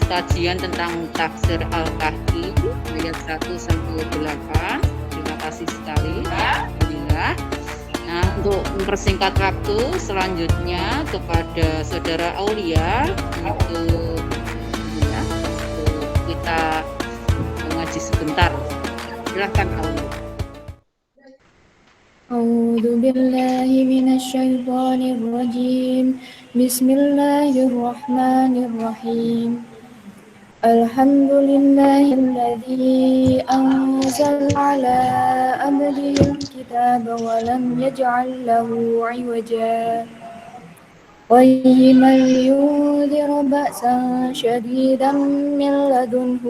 kajian tentang tafsir Al-Kahfi ayat 1 sampai 8. Terima kasih sekali. Alhamdulillah. Nah, untuk mempersingkat waktu, selanjutnya kepada Saudara Aulia untuk kita mengaji sebentar. Silakan Aulia. A'udzu billahi minasyaitonir rajim. Bismillahirrahmanirrahim. Alhamdulillahilladzi anzala 'ala 'abdihil kitaba wa lam yaj'al lahu 'iwaja. قيما لينذر بأسا شديدا من لدنه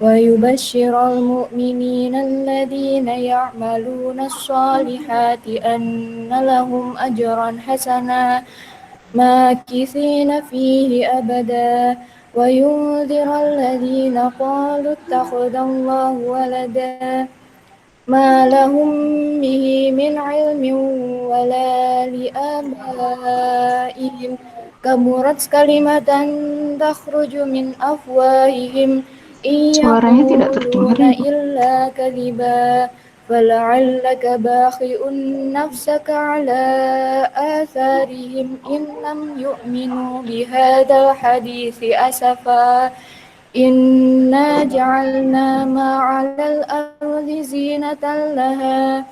ويبشر المؤمنين الذين يعملون الصالحات أن لهم أجرا حسنا ماكثين فيه أبدا وينذر الذين قالوا اتخذ الله ولدا ما لهم به من علم ولا لآبائهم كبرت كلمة تخرج من أفواههم إن يقولون إلا كذبا فلعلك باخع نفسك على آثارهم إن لم يؤمنوا بهذا الحديث أسفا إنا جعلنا ما على الأرض زينة لها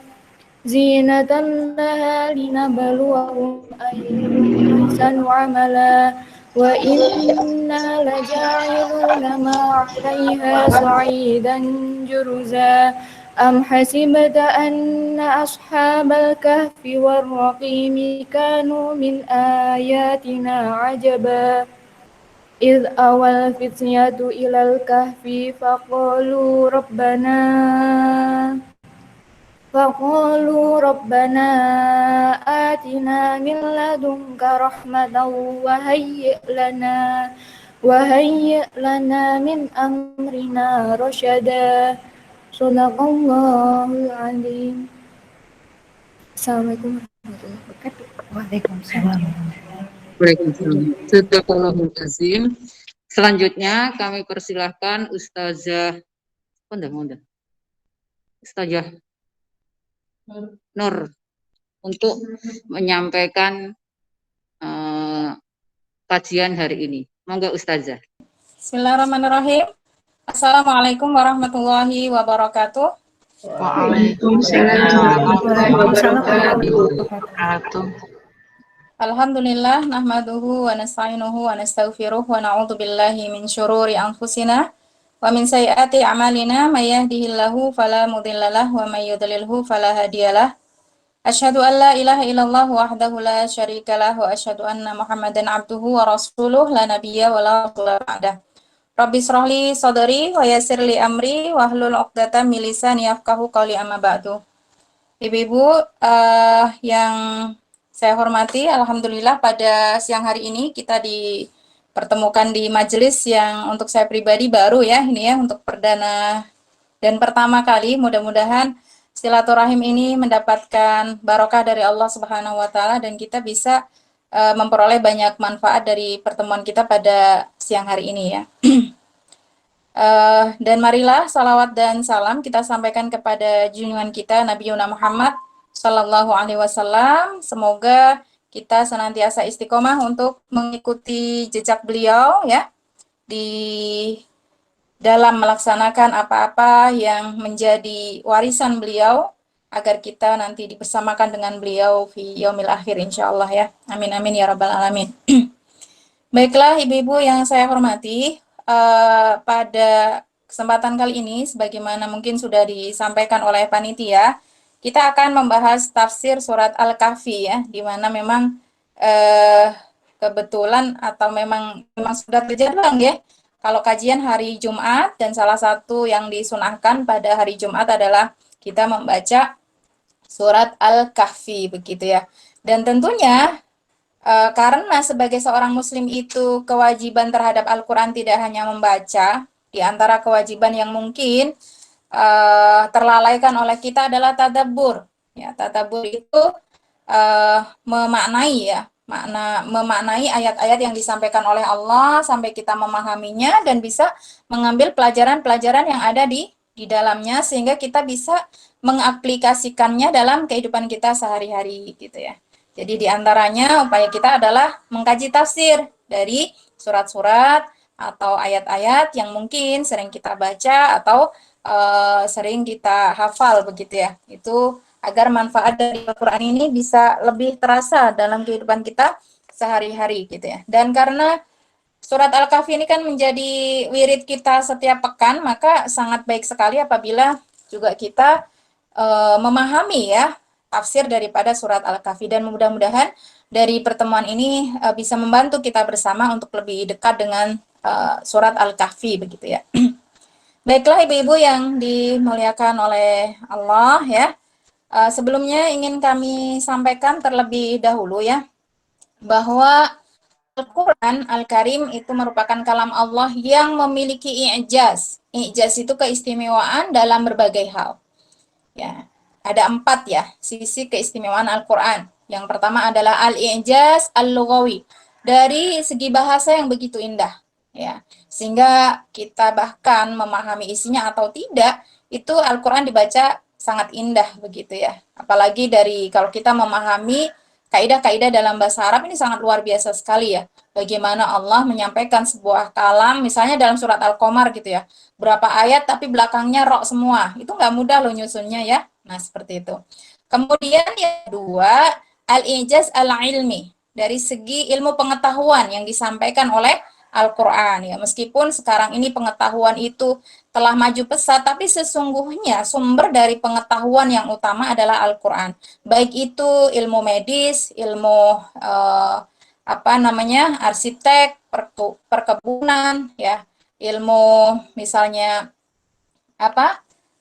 لنبلوهم أيهم أحسن عملا وإنا لجاعلون ما عليها صعيدا جرزا أم حسبت أن أصحاب الكهف والرقيم كانوا من آياتنا عجبا إذ أوى الفتية إلى الكهف فقالوا ربنا آتنا من لدنك رحمة وهيئ لنا من أمرنا رشدا صدق الله العظيم. Assalamualaikum warahmatullahi wabarakatuh. Waalaikumsalam. Sadaqallahul azim. Selanjutnya kami persilahkan Ustazah Ustazah Nur untuk menyampaikan kajian hari ini. Monggo Ustazah. Bismillahirrahmanirrahim. Assalamualaikum warahmatullahi wabarakatuh. Waalaikumsalam warahmatullahi wabarakatuh. Alhamdulillah nahmaduhu wa nasta'inuhu wa nastaghfiruh wa na'udzu billahi min syururi anfusina wa min sayyiati a'malina may yahdihillahu fala mudhillalah wa may yudlilhu fala hadiyalah. Asyhadu an la ilaha illallah wahdahu la syarikalah wa asyhadu anna Muhammadan abduhu wa rasuluh la nabiyya wa la rasula ba'dah. Rabbi shrahli sadri wa yassir li amri wahlul 'uqdatam min lisani yafqahu qawli amma ba'du. Ibu-ibu yang saya hormati, alhamdulillah pada siang hari ini kita dipertemukan di majelis yang untuk saya pribadi baru ya, ini ya untuk perdana dan pertama kali. Mudah-mudahan silaturahim ini mendapatkan barokah dari Allah Subhanahu wa taala dan kita bisa memperoleh banyak manfaat dari pertemuan kita pada siang hari ini ya. Dan marilah salawat dan salam kita sampaikan kepada junjungan kita Nabi Muhammad Sallallahu Alaihi Wasallam. Semoga kita senantiasa istiqomah untuk mengikuti jejak beliau ya di dalam melaksanakan apa-apa yang menjadi warisan beliau agar kita nanti dipersamakan dengan beliau fi yaumil akhir insyaallah ya. Amin amin ya rabbal alamin. Baiklah ibu-ibu yang saya hormati, pada kesempatan kali ini sebagaimana mungkin sudah disampaikan oleh panitia, kita akan membahas tafsir surat Al-Kahfi ya, di mana memang kebetulan atau memang sudah terjadwal ya. Kalau kajian hari Jumat dan salah satu yang disunahkan pada hari Jumat adalah kita membaca surat Al-Kahfi begitu ya. Dan tentunya karena sebagai seorang muslim itu kewajiban terhadap Al-Quran tidak hanya membaca, di antara kewajiban yang mungkin terlalaikan oleh kita adalah tadabbur. Ya, tadabbur itu memaknai ya, memaknai ayat-ayat yang disampaikan oleh Allah sampai kita memahaminya dan bisa mengambil pelajaran-pelajaran yang ada di dalamnya sehingga kita bisa mengaplikasikannya dalam kehidupan kita sehari-hari gitu ya. Jadi di antaranya upaya kita adalah mengkaji tafsir dari surat-surat atau ayat-ayat yang mungkin sering kita baca atau sering kita hafal begitu ya. Itu agar manfaat dari Al-Quran ini bisa lebih terasa dalam kehidupan kita sehari-hari gitu ya. Dan karena surat Al-Kahfi ini kan menjadi wirid kita setiap pekan, maka sangat baik sekali apabila juga kita memahami ya tafsir daripada surat Al-Kahfi, dan mudah-mudahan dari pertemuan ini bisa membantu kita bersama untuk lebih dekat dengan surat Al-Kahfi begitu ya. Baiklah ibu-ibu yang dimuliakan oleh Allah ya. Sebelumnya ingin kami sampaikan terlebih dahulu ya bahwa Al-Quran Al-Karim itu merupakan kalam Allah yang memiliki i'jaz. I'jaz itu keistimewaan dalam berbagai hal. Ya, ada 4 ya sisi keistimewaan Al-Quran. Yang pertama adalah al-i'jaz al-lughawi, dari segi bahasa yang begitu indah ya, sehingga kita bahkan memahami isinya atau tidak itu Al-Quran dibaca sangat indah begitu ya. Apalagi dari kalau kita memahami kaidah-kaidah dalam bahasa Arab ini sangat luar biasa sekali ya. Bagaimana Allah menyampaikan sebuah kalam misalnya dalam surat Al-Qamar gitu ya. Berapa ayat tapi belakangnya rok semua. Itu nggak mudah loh nyusunnya ya. Nah, seperti itu. Kemudian yang kedua, al-i'jaz al-ilmi, dari segi ilmu pengetahuan yang disampaikan oleh Al-Quran ya. Meskipun sekarang ini pengetahuan itu telah maju pesat, tapi sesungguhnya sumber dari pengetahuan yang utama adalah Al-Quran. Baik itu ilmu medis, ilmu arsitek, perkebunan ya, ilmu misalnya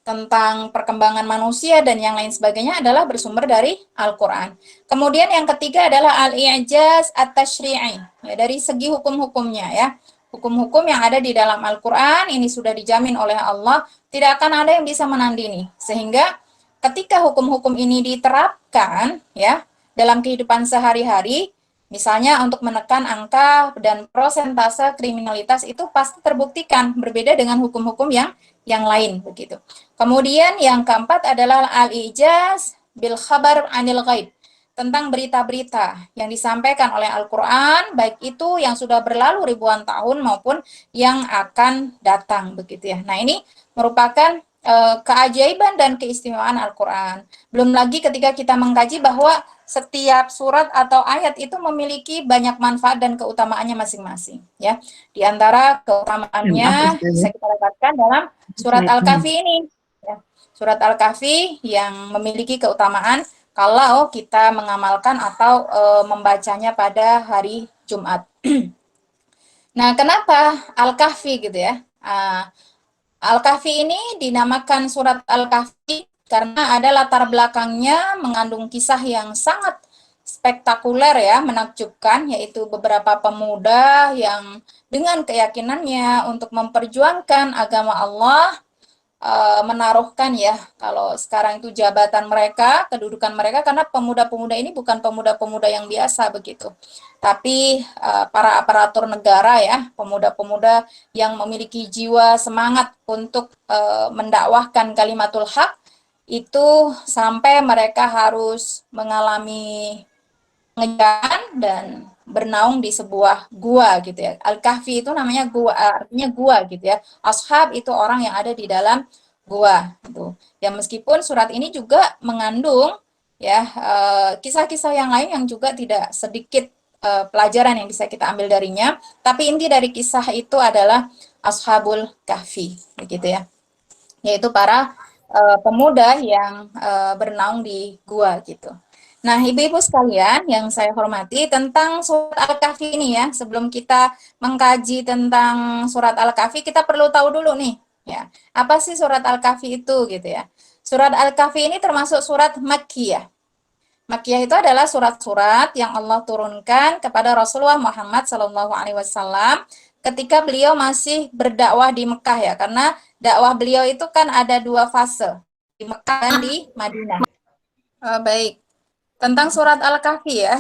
tentang perkembangan manusia dan yang lain sebagainya adalah bersumber dari Al-Quran. Kemudian yang ketiga adalah al-i'jaz at-tashri'i, ya, dari segi hukum-hukumnya ya. Hukum-hukum yang ada di dalam Al-Quran ini sudah dijamin oleh Allah, tidak akan ada yang bisa menandingi. Sehingga ketika hukum-hukum ini diterapkan ya dalam kehidupan sehari-hari, misalnya untuk menekan angka dan prosentase kriminalitas itu pasti terbuktikan berbeda dengan hukum-hukum yang lain begitu. Kemudian yang keempat adalah al-i'jaz bil khabar anil ghaib, tentang berita-berita yang disampaikan oleh Al-Quran, baik itu yang sudah berlalu ribuan tahun maupun yang akan datang begitu ya. Nah, ini merupakan keajaiban dan keistimewaan Al-Quran. Belum lagi ketika kita mengkaji bahwa setiap surat atau ayat itu memiliki banyak manfaat dan keutamaannya masing-masing ya. Di antara keutamaannya bisa kita dapatkan dalam surat Al-Kahfi ini ya. Surat Al-Kahfi yang memiliki keutamaan kalau kita mengamalkan atau membacanya pada hari Jumat. Nah, kenapa Al-Kahfi gitu ya? Al-Kahfi ini dinamakan surat Al-Kahfi karena ada latar belakangnya mengandung kisah yang sangat spektakuler ya, menakjubkan, yaitu beberapa pemuda yang dengan keyakinannya untuk memperjuangkan agama Allah, menaruhkan ya, kalau sekarang itu jabatan mereka, kedudukan mereka, karena pemuda-pemuda ini bukan pemuda-pemuda yang biasa begitu, tapi para aparatur negara ya, pemuda-pemuda yang memiliki jiwa semangat untuk mendakwahkan kalimatul haq, itu sampai mereka harus mengalami pengejaran dan bernaung di sebuah gua gitu ya. Al-Kahfi itu namanya gua, artinya gua gitu ya. Ashab itu orang yang ada di dalam gua gitu. Ya, meskipun surat ini juga mengandung ya kisah-kisah yang lain yang juga tidak sedikit pelajaran yang bisa kita ambil darinya, tapi inti dari kisah itu adalah Ashabul Kahfi begitu ya. Yaitu para pemuda yang bernaung di gua gitu. Nah, ibu-ibu sekalian yang saya hormati, tentang surat Al-Kahfi ini ya, sebelum kita mengkaji tentang surat Al-Kahfi, kita perlu tahu dulu nih, ya, apa sih surat Al-Kahfi itu gitu ya. Surat Al-Kahfi ini termasuk surat Makkiyah. Makkiyah itu adalah surat-surat yang Allah turunkan kepada Rasulullah Muhammad SAW ketika beliau masih berdakwah di Mekah ya, karena dakwah beliau itu kan ada 2 fase, di Mekah dan di Madinah. Baik. Tentang surat Al-Kahfi ya,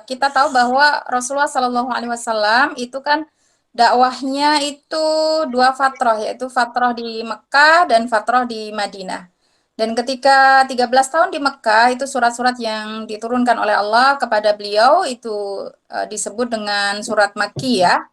kita tahu bahwa Rasulullah Shallallahu Alaihi Wasallam itu kan dakwahnya itu dua fatrah, yaitu fatrah di Mekah dan fatrah di Madinah. Dan ketika 13 tahun di Mekah, itu surat-surat yang diturunkan oleh Allah kepada beliau itu disebut dengan surat Makkiyah,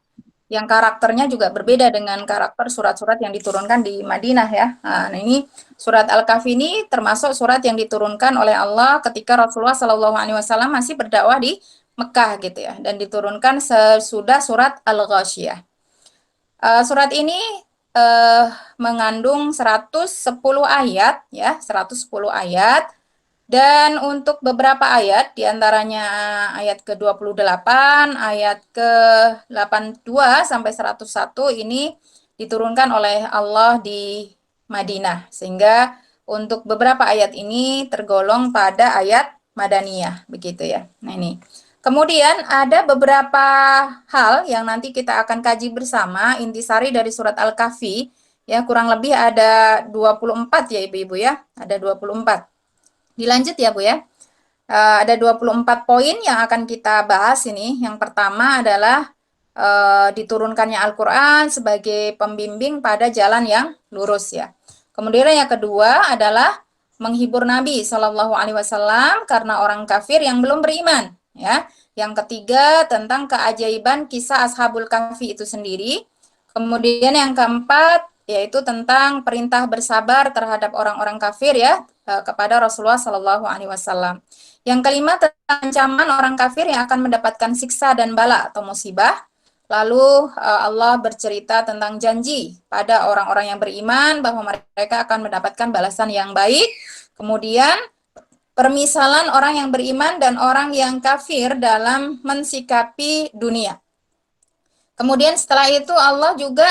yang karakternya juga berbeda dengan karakter surat-surat yang diturunkan di Madinah ya. Nah, ini surat Al-Kahfi ini termasuk surat yang diturunkan oleh Allah ketika Rasulullah Shallallahu Alaihi Wasallam masih berdakwah di Mekah gitu ya, dan diturunkan sesudah surat Al-Ghasyiyah. Surat ini mengandung 110 ayat ya, 110 ayat. Dan untuk beberapa ayat, diantaranya ayat ke-28, ayat ke-82 sampai 101 ini diturunkan oleh Allah di Madinah. Sehingga untuk beberapa ayat ini tergolong pada ayat Madaniyah, begitu ya. Nah ini. Kemudian ada beberapa hal yang nanti kita akan kaji bersama, intisari dari surat Al-Kahfi. Ya, kurang lebih ada 24 ya Ibu-ibu ya, ada 24. Dilanjut ya Bu ya. Ada 24 poin yang akan kita bahas ini. Yang pertama adalah diturunkannya Al-Quran sebagai pembimbing pada jalan yang lurus ya. Kemudian yang kedua adalah menghibur Nabi Shallallahu Alaihi Wasallam karena orang kafir yang belum beriman ya. Yang ketiga tentang keajaiban kisah Ashabul Kahfi itu sendiri. Kemudian yang keempat yaitu tentang perintah bersabar terhadap orang-orang kafir ya, kepada Rasulullah Shallallahu Alaihi Wasallam. Yang kelima tentang ancaman orang kafir yang akan mendapatkan siksa dan bala atau musibah. Lalu Allah bercerita tentang janji pada orang-orang yang beriman bahwa mereka akan mendapatkan balasan yang baik. Kemudian permisalan orang yang beriman dan orang yang kafir dalam mensikapi dunia. Kemudian setelah itu Allah juga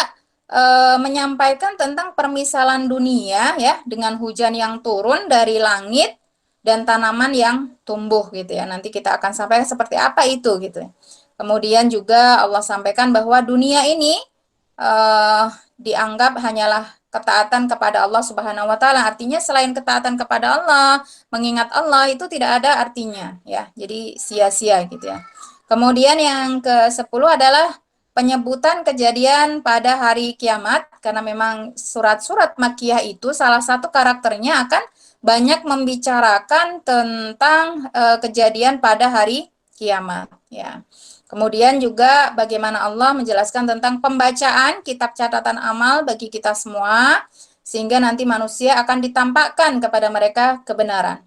menyampaikan tentang permisalan dunia ya, dengan hujan yang turun dari langit dan tanaman yang tumbuh gitu ya. Nanti kita akan sampaikan seperti apa itu gitu. Kemudian juga Allah sampaikan bahwa dunia ini dianggap hanyalah ketaatan kepada Allah Subhanahu wa taala. Artinya selain ketaatan kepada Allah, mengingat Allah itu tidak ada artinya ya. Jadi sia-sia gitu ya. Kemudian yang ke-10 adalah penyebutan kejadian pada hari kiamat, karena memang surat-surat Makkiyah itu salah satu karakternya akan banyak membicarakan tentang kejadian pada hari kiamat ya. Kemudian juga bagaimana Allah menjelaskan tentang pembacaan kitab catatan amal bagi kita semua, sehingga nanti manusia akan ditampakkan kepada mereka kebenaran.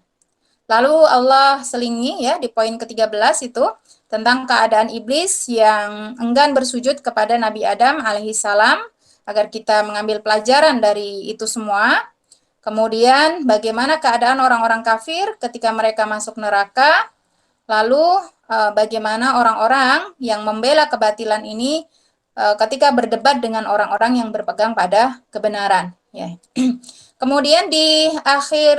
Lalu Allah selingi ya di poin ke-13 itu tentang keadaan iblis yang enggan bersujud kepada Nabi Adam alaihissalam, agar kita mengambil pelajaran dari itu semua. Kemudian bagaimana keadaan orang-orang kafir ketika mereka masuk neraka. Lalu bagaimana orang-orang yang membela kebatilan ini ketika berdebat dengan orang-orang yang berpegang pada kebenaran ya. Kemudian di akhir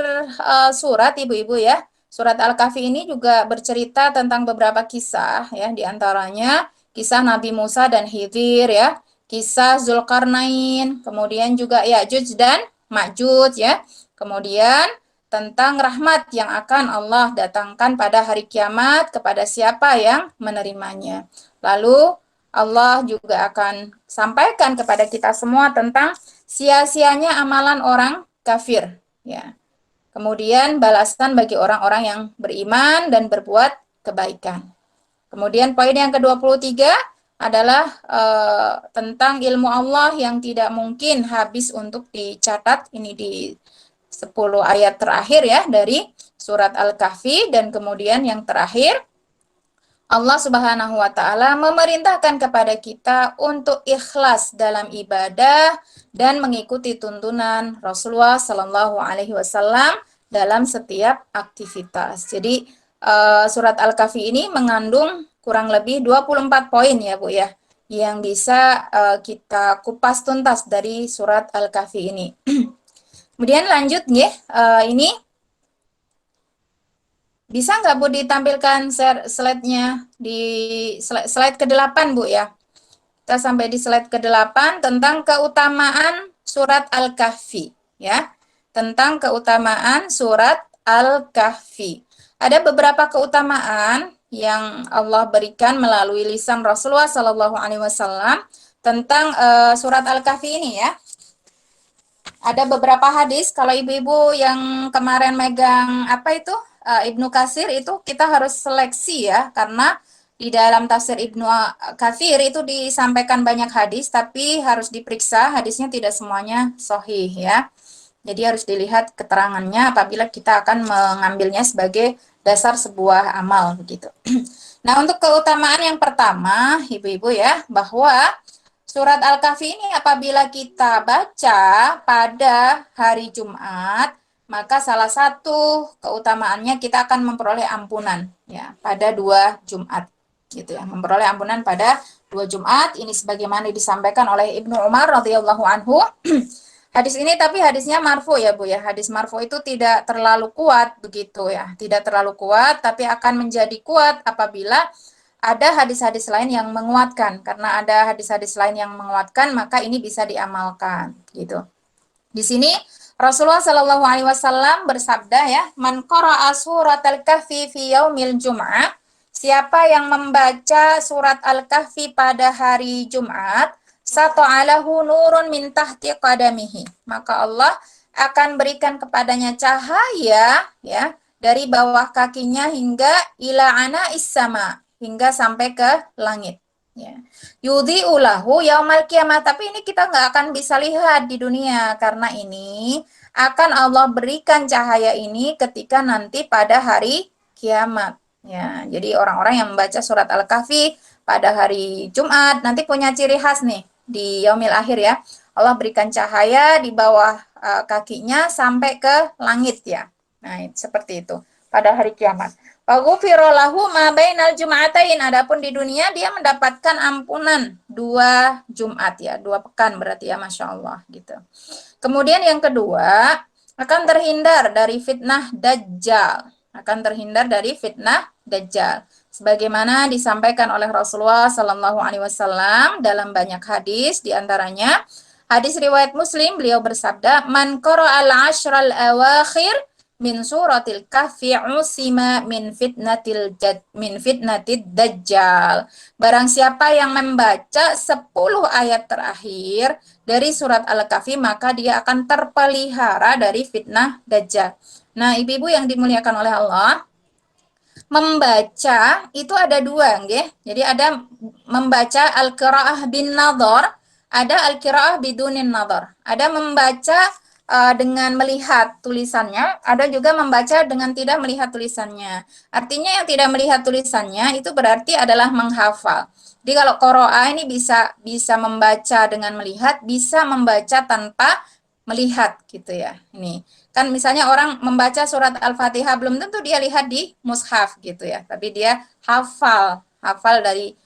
surat Ibu-ibu ya, surat Al-Kahfi ini juga bercerita tentang beberapa kisah ya, diantaranya kisah Nabi Musa dan Khidir ya, kisah Zulkarnain, kemudian juga Ya'juj dan Ma'juj ya. Kemudian tentang rahmat yang akan Allah datangkan pada hari kiamat kepada siapa yang menerimanya. Lalu Allah juga akan sampaikan kepada kita semua tentang sia-sianya amalan orang kafir ya. Kemudian balasan bagi orang-orang yang beriman dan berbuat kebaikan. Kemudian poin yang ke-23 adalah tentang ilmu Allah yang tidak mungkin habis untuk dicatat. Ini di 10 ayat terakhir ya dari surat Al-Kahfi. Dan kemudian yang terakhir, Allah Subhanahu wa taala memerintahkan kepada kita untuk ikhlas dalam ibadah dan mengikuti tuntunan Rasulullah Sallallahu Alaihi Wasallam dalam setiap aktivitas. Jadi surat Al-Kahfi ini mengandung kurang lebih 24 poin ya Bu ya, yang bisa kita kupas tuntas dari surat Al-Kahfi ini. Kemudian lanjut ya, ini bisa nggak Bu ditampilkan slide-nya di slide ke-8 Bu ya. Kita sampai di slide ke-8 tentang keutamaan surat Al-Kahfi ya. Tentang keutamaan surat Al-Kahfi. Ada beberapa keutamaan yang Allah berikan melalui lisan Rasulullah Sallallahu Alaihi Wasallam tentang surat Al-Kahfi ini ya. Ada beberapa hadis, kalau ibu-ibu yang kemarin megang apa itu Ibnu Katsir itu kita harus seleksi ya, karena di dalam tafsir Ibnu Katsir itu disampaikan banyak hadis, tapi harus diperiksa hadisnya tidak semuanya sahih ya. Jadi harus dilihat keterangannya apabila kita akan mengambilnya sebagai dasar sebuah amal begitu. Nah, untuk keutamaan yang pertama, ibu-ibu ya, bahwa surat Al-Kahfi ini apabila kita baca pada hari Jumat, maka salah satu keutamaannya kita akan memperoleh ampunan ya pada 2 Jumat gitu ya. Memperoleh ampunan pada 2 Jumat ini sebagaimana disampaikan oleh Ibnu Umar radhiyallahu anhu. Hadis ini tapi hadisnya marfu ya Bu ya. Hadis marfu itu tidak terlalu kuat begitu ya. Tidak terlalu kuat tapi akan menjadi kuat apabila ada hadis-hadis lain yang menguatkan. Karena ada hadis-hadis lain yang menguatkan, maka ini bisa diamalkan gitu. Di sini Rasulullah Shallallahu Alaihi Wasallam bersabda ya, "Man qara'a surat al-kahfi fi yaumil jum'ah." Siapa yang membaca surat Al-Kahfi pada hari Jumat, sata'alahu nurun min tahti qadamihi. Maka Allah akan berikan kepadanya cahaya ya dari bawah kakinya hingga ila ana'is sama, hingga sampai ke langit. Ya. Yudhi'ulahu yaumal kiamah, tapi ini kita nggak akan bisa lihat di dunia karena ini akan Allah berikan cahaya ini ketika nanti pada hari kiamat. Ya, jadi orang-orang yang membaca surat Al-Kahfi pada hari Jumat nanti punya ciri khas nih di yaumil akhir ya. Allah berikan cahaya di bawah kakinya sampai ke langit ya. Nah, seperti itu pada hari kiamat. Waghfira lahu ma bainal jum'atain. Adapun di dunia dia mendapatkan ampunan 2 Jumat ya, 2 pekan berarti ya, Masya Allah gitu. Kemudian yang kedua, akan terhindar dari fitnah Dajjal. Akan terhindar dari fitnah Dajjal. Sebagaimana disampaikan oleh Rasulullah Sallallahu Alaihi Wasallam dalam banyak hadis, diantaranya hadis riwayat Muslim, beliau bersabda, "Man qara'al ashral awakhir min suratil kahfi usima min fitnatid dajjal." Barang siapa yang membaca 10 ayat terakhir dari surat Al-Kahfi, maka dia akan terpelihara dari fitnah dajjal. Nah, ibu-ibu yang dimuliakan oleh Allah, membaca itu ada 2 nggih. Jadi ada membaca al-qiraah bin nadhar, ada al-qiraah bidunin nadhar. Ada membaca dengan melihat tulisannya, ada juga membaca dengan tidak melihat tulisannya. Artinya yang tidak melihat tulisannya itu berarti adalah menghafal. Jadi kalau qiraah ini bisa membaca dengan melihat, bisa membaca tanpa melihat gitu ya. Ini kan misalnya orang membaca surat Al-Fatihah belum tentu dia lihat di mushaf gitu ya, tapi dia hafal dari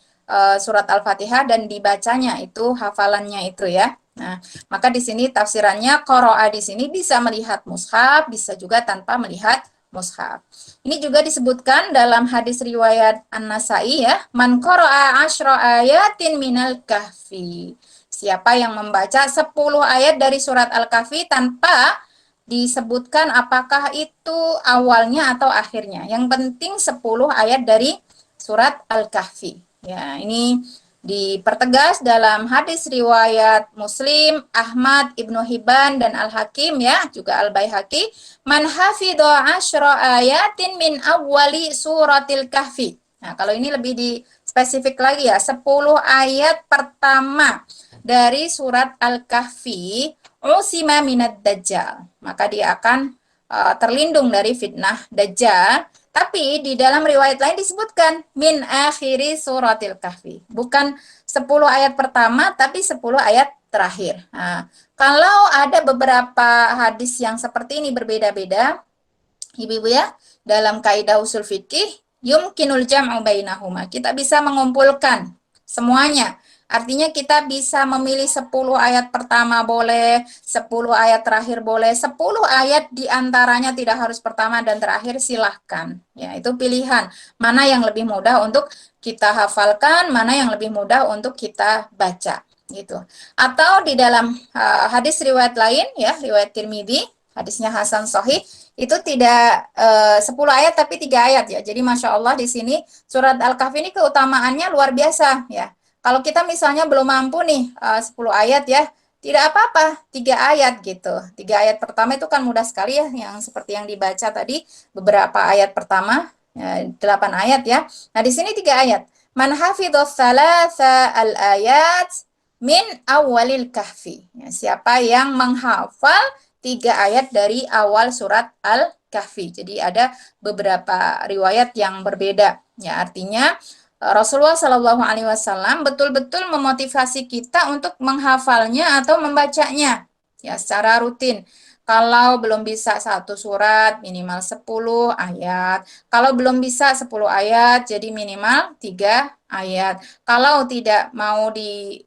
surat Al-Fatihah dan dibacanya itu hafalannya itu ya. Nah, maka di sini tafsirannya qiraah di sini bisa melihat mushaf, bisa juga tanpa melihat mushaf. Ini juga disebutkan dalam hadis riwayat An-Nasa'i ya, "Man qara'a 10 ayatin minal kahfi." Siapa yang membaca 10 ayat dari surat Al-Kahfi tanpa disebutkan apakah itu awalnya atau akhirnya. Yang penting 10 ayat dari surat Al-Kahfi. Ya, ini dipertegas dalam hadis riwayat Muslim, Ahmad, Ibnu Hibban dan Al-Hakim ya, juga Al-Baihaqi, "Man hafidha 10 ayatin min awwali suratil kahfi." Nah, kalau ini lebih di spesifik lagi ya, 10 ayat pertama dari surat Al-Kahfi, usima minad dajjal. Maka dia akan terlindung dari fitnah dajjal. Tapi di dalam riwayat lain disebutkan min akhiri suratil kahfi. Bukan 10 ayat pertama, tapi 10 ayat terakhir. Nah, kalau ada beberapa hadis yang seperti ini berbeda-beda, ibu-ibu ya, dalam kaidah usul fikih, yumkinul jam'u bainahuma. Kita bisa mengumpulkan semuanya. Artinya kita bisa memilih 10 ayat pertama boleh, 10 ayat terakhir boleh, 10 ayat diantaranya tidak harus pertama dan terakhir, silahkan. Ya, itu pilihan. Mana yang lebih mudah untuk kita hafalkan, mana yang lebih mudah untuk kita baca. Gitu. Atau di dalam hadis riwayat lain, ya, riwayat Tirmidzi, hadisnya hasan sahih, itu tidak 10 ayat tapi 3 ayat ya. Jadi Masya Allah di sini surat Al-Kahfi ini keutamaannya luar biasa ya. Kalau kita misalnya belum mampu nih 10 ayat ya, tidak apa-apa, 3 ayat gitu. 3 ayat pertama itu kan mudah sekali ya, yang seperti yang dibaca tadi, beberapa ayat pertama, 8 ayat ya. Nah di sini 3 ayat. Man hafidhas salasa al-ayat min awalil kahfi. Ya, siapa yang menghafal 3 ayat dari awal surat Al-Kahfi. Jadi ada beberapa riwayat yang berbeda. Ya, artinya Rasulullah Shallallahu Alaihi Wasallam betul-betul memotivasi kita untuk menghafalnya atau membacanya ya secara rutin. Kalau belum bisa 1 surat, minimal 10 ayat. Kalau belum bisa 10 ayat, jadi minimal 3 ayat. Kalau tidak mau di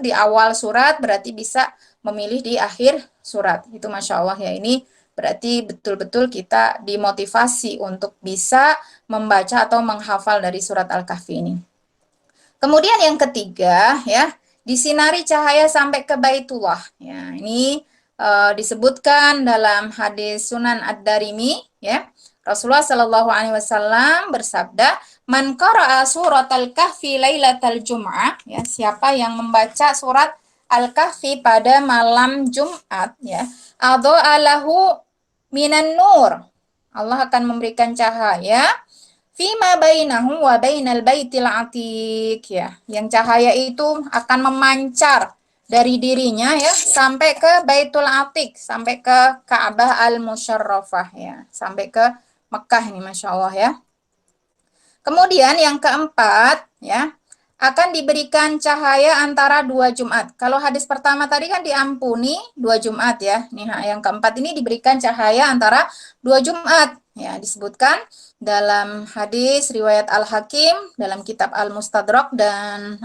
di awal surat, berarti bisa memilih di akhir surat. Itu Masya Allah ya, ini berarti betul-betul kita dimotivasi untuk bisa membaca atau menghafal dari surat Al-Kahfi ini. Kemudian yang ketiga ya, disinari cahaya sampai ke Baitullah. Ya, ini disebutkan dalam hadis Sunan Ad-Darimi ya. Rasulullah Shallallahu Alaihi Wasallam bersabda, "Man qara'a surat Al-Kahfi lailatal Jum'ah," ya, siapa yang membaca surat Al-Kahfi pada malam Jumat ya, adha'alahu minan nur. Allah akan memberikan cahaya fima bainahu wa bainal baitil atiq ya. Yang cahaya itu akan memancar dari dirinya ya sampai ke Baitul Atiq, sampai ke Ka'bah Al-Musyarrafah ya, sampai ke Mekah ini Masya Allah ya. Kemudian yang keempat ya, akan diberikan cahaya antara 2 Jumat. Kalau hadis pertama tadi kan diampuni 2 Jumat ya. Nih yang keempat ini diberikan cahaya antara 2 Jumat. Ya, disebutkan dalam hadis riwayat Al-Hakim dalam kitab Al-Mustadrak dan